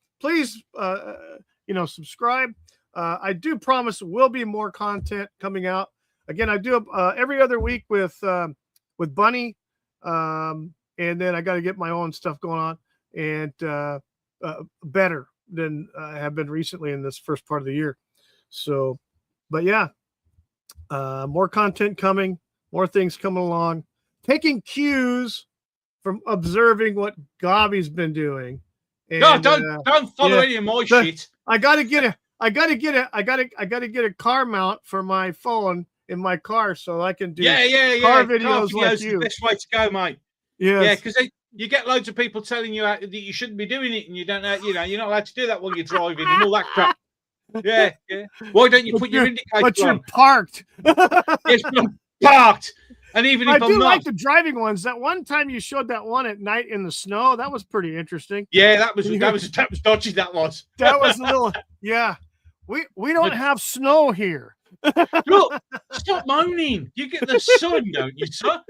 subscribe. I do promise there will be more content coming out. Again, I do every other week with Bunny. And then I got to get my own stuff going on and better than I have been recently in this first part of the year. So, but yeah, more content coming, more things coming along, taking cues from observing what Gobby's been doing. And, no, don't follow any of my shit. I gotta get a car mount for my phone in my car so I can do car videos like is you. the best way to go, mate. Yes. Yeah, because you get loads of people telling you that you shouldn't be doing it, and you don't know, you're not allowed to do that while you're driving and all that crap. Yeah. Why don't you put your indicator but on? you're parked. Yes, but I'm parked. And even if I I'm do not, like the driving ones. That one time you showed that one at night in the snow, that was pretty interesting. yeah, that was dodgy. That was. That was a little, yeah. We don't have snow here. Look, stop moaning. You get the sun, don't you, son?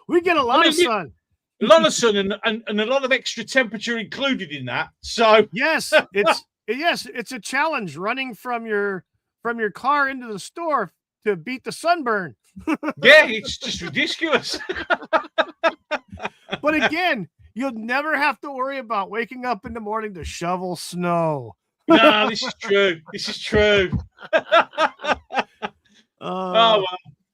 We get a lot of sun. A lot of sun and a lot of extra temperature included in that. So yes, it's a challenge running from your car into the store to beat the sunburn. yeah, it's just ridiculous. But again, you'll never have to worry about waking up in the morning to shovel snow. No, this is true. This is true. Oh well.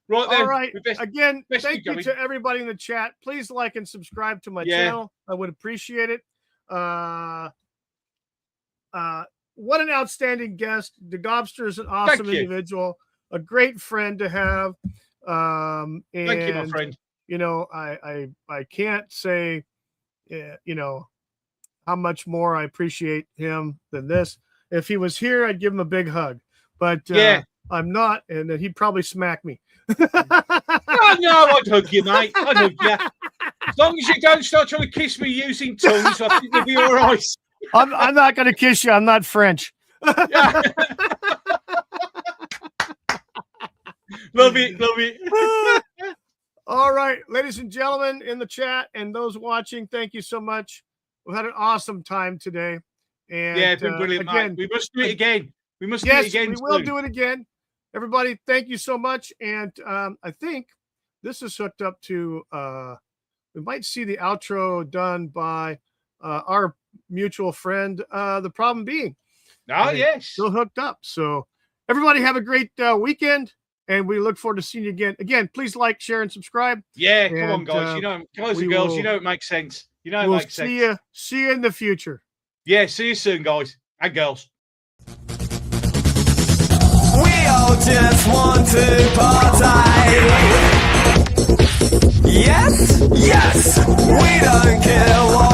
Right then. All right. Again, best thank you to everybody in the chat. Please like and subscribe to my channel. I would appreciate it. What an outstanding guest. The Gobster is an awesome individual, a great friend to have. And, thank you, my friend. You know, I can't say, you know, how much more I appreciate him than this. If he was here, I'd give him a big hug. But I'm not, and then he'd probably smack me. No, I'd hug you, mate. I'd hug you. As long as you don't start trying to kiss me using tongues, I think you'll be all right. I'm not going to kiss you. I'm not French. Love it. All right, ladies and gentlemen in the chat and those watching, thank you so much. We've had an awesome time today. And yeah, it's been brilliant, again, mate. We must do it again. We must do it again. We will do it again. Everybody, thank you so much. And I think this is hooked up to, we might see the outro done by our mutual friend, The Problem Being. Oh, yes. Still hooked up. So everybody have a great weekend. And we look forward to seeing you again. Again, please like, share, and subscribe. Yeah, come on, guys. You know, guys and girls, you know it makes sense. You know it makes sense. See you in the future. Yeah, see you soon, guys and girls. We all just want to party. Yes, we don't care what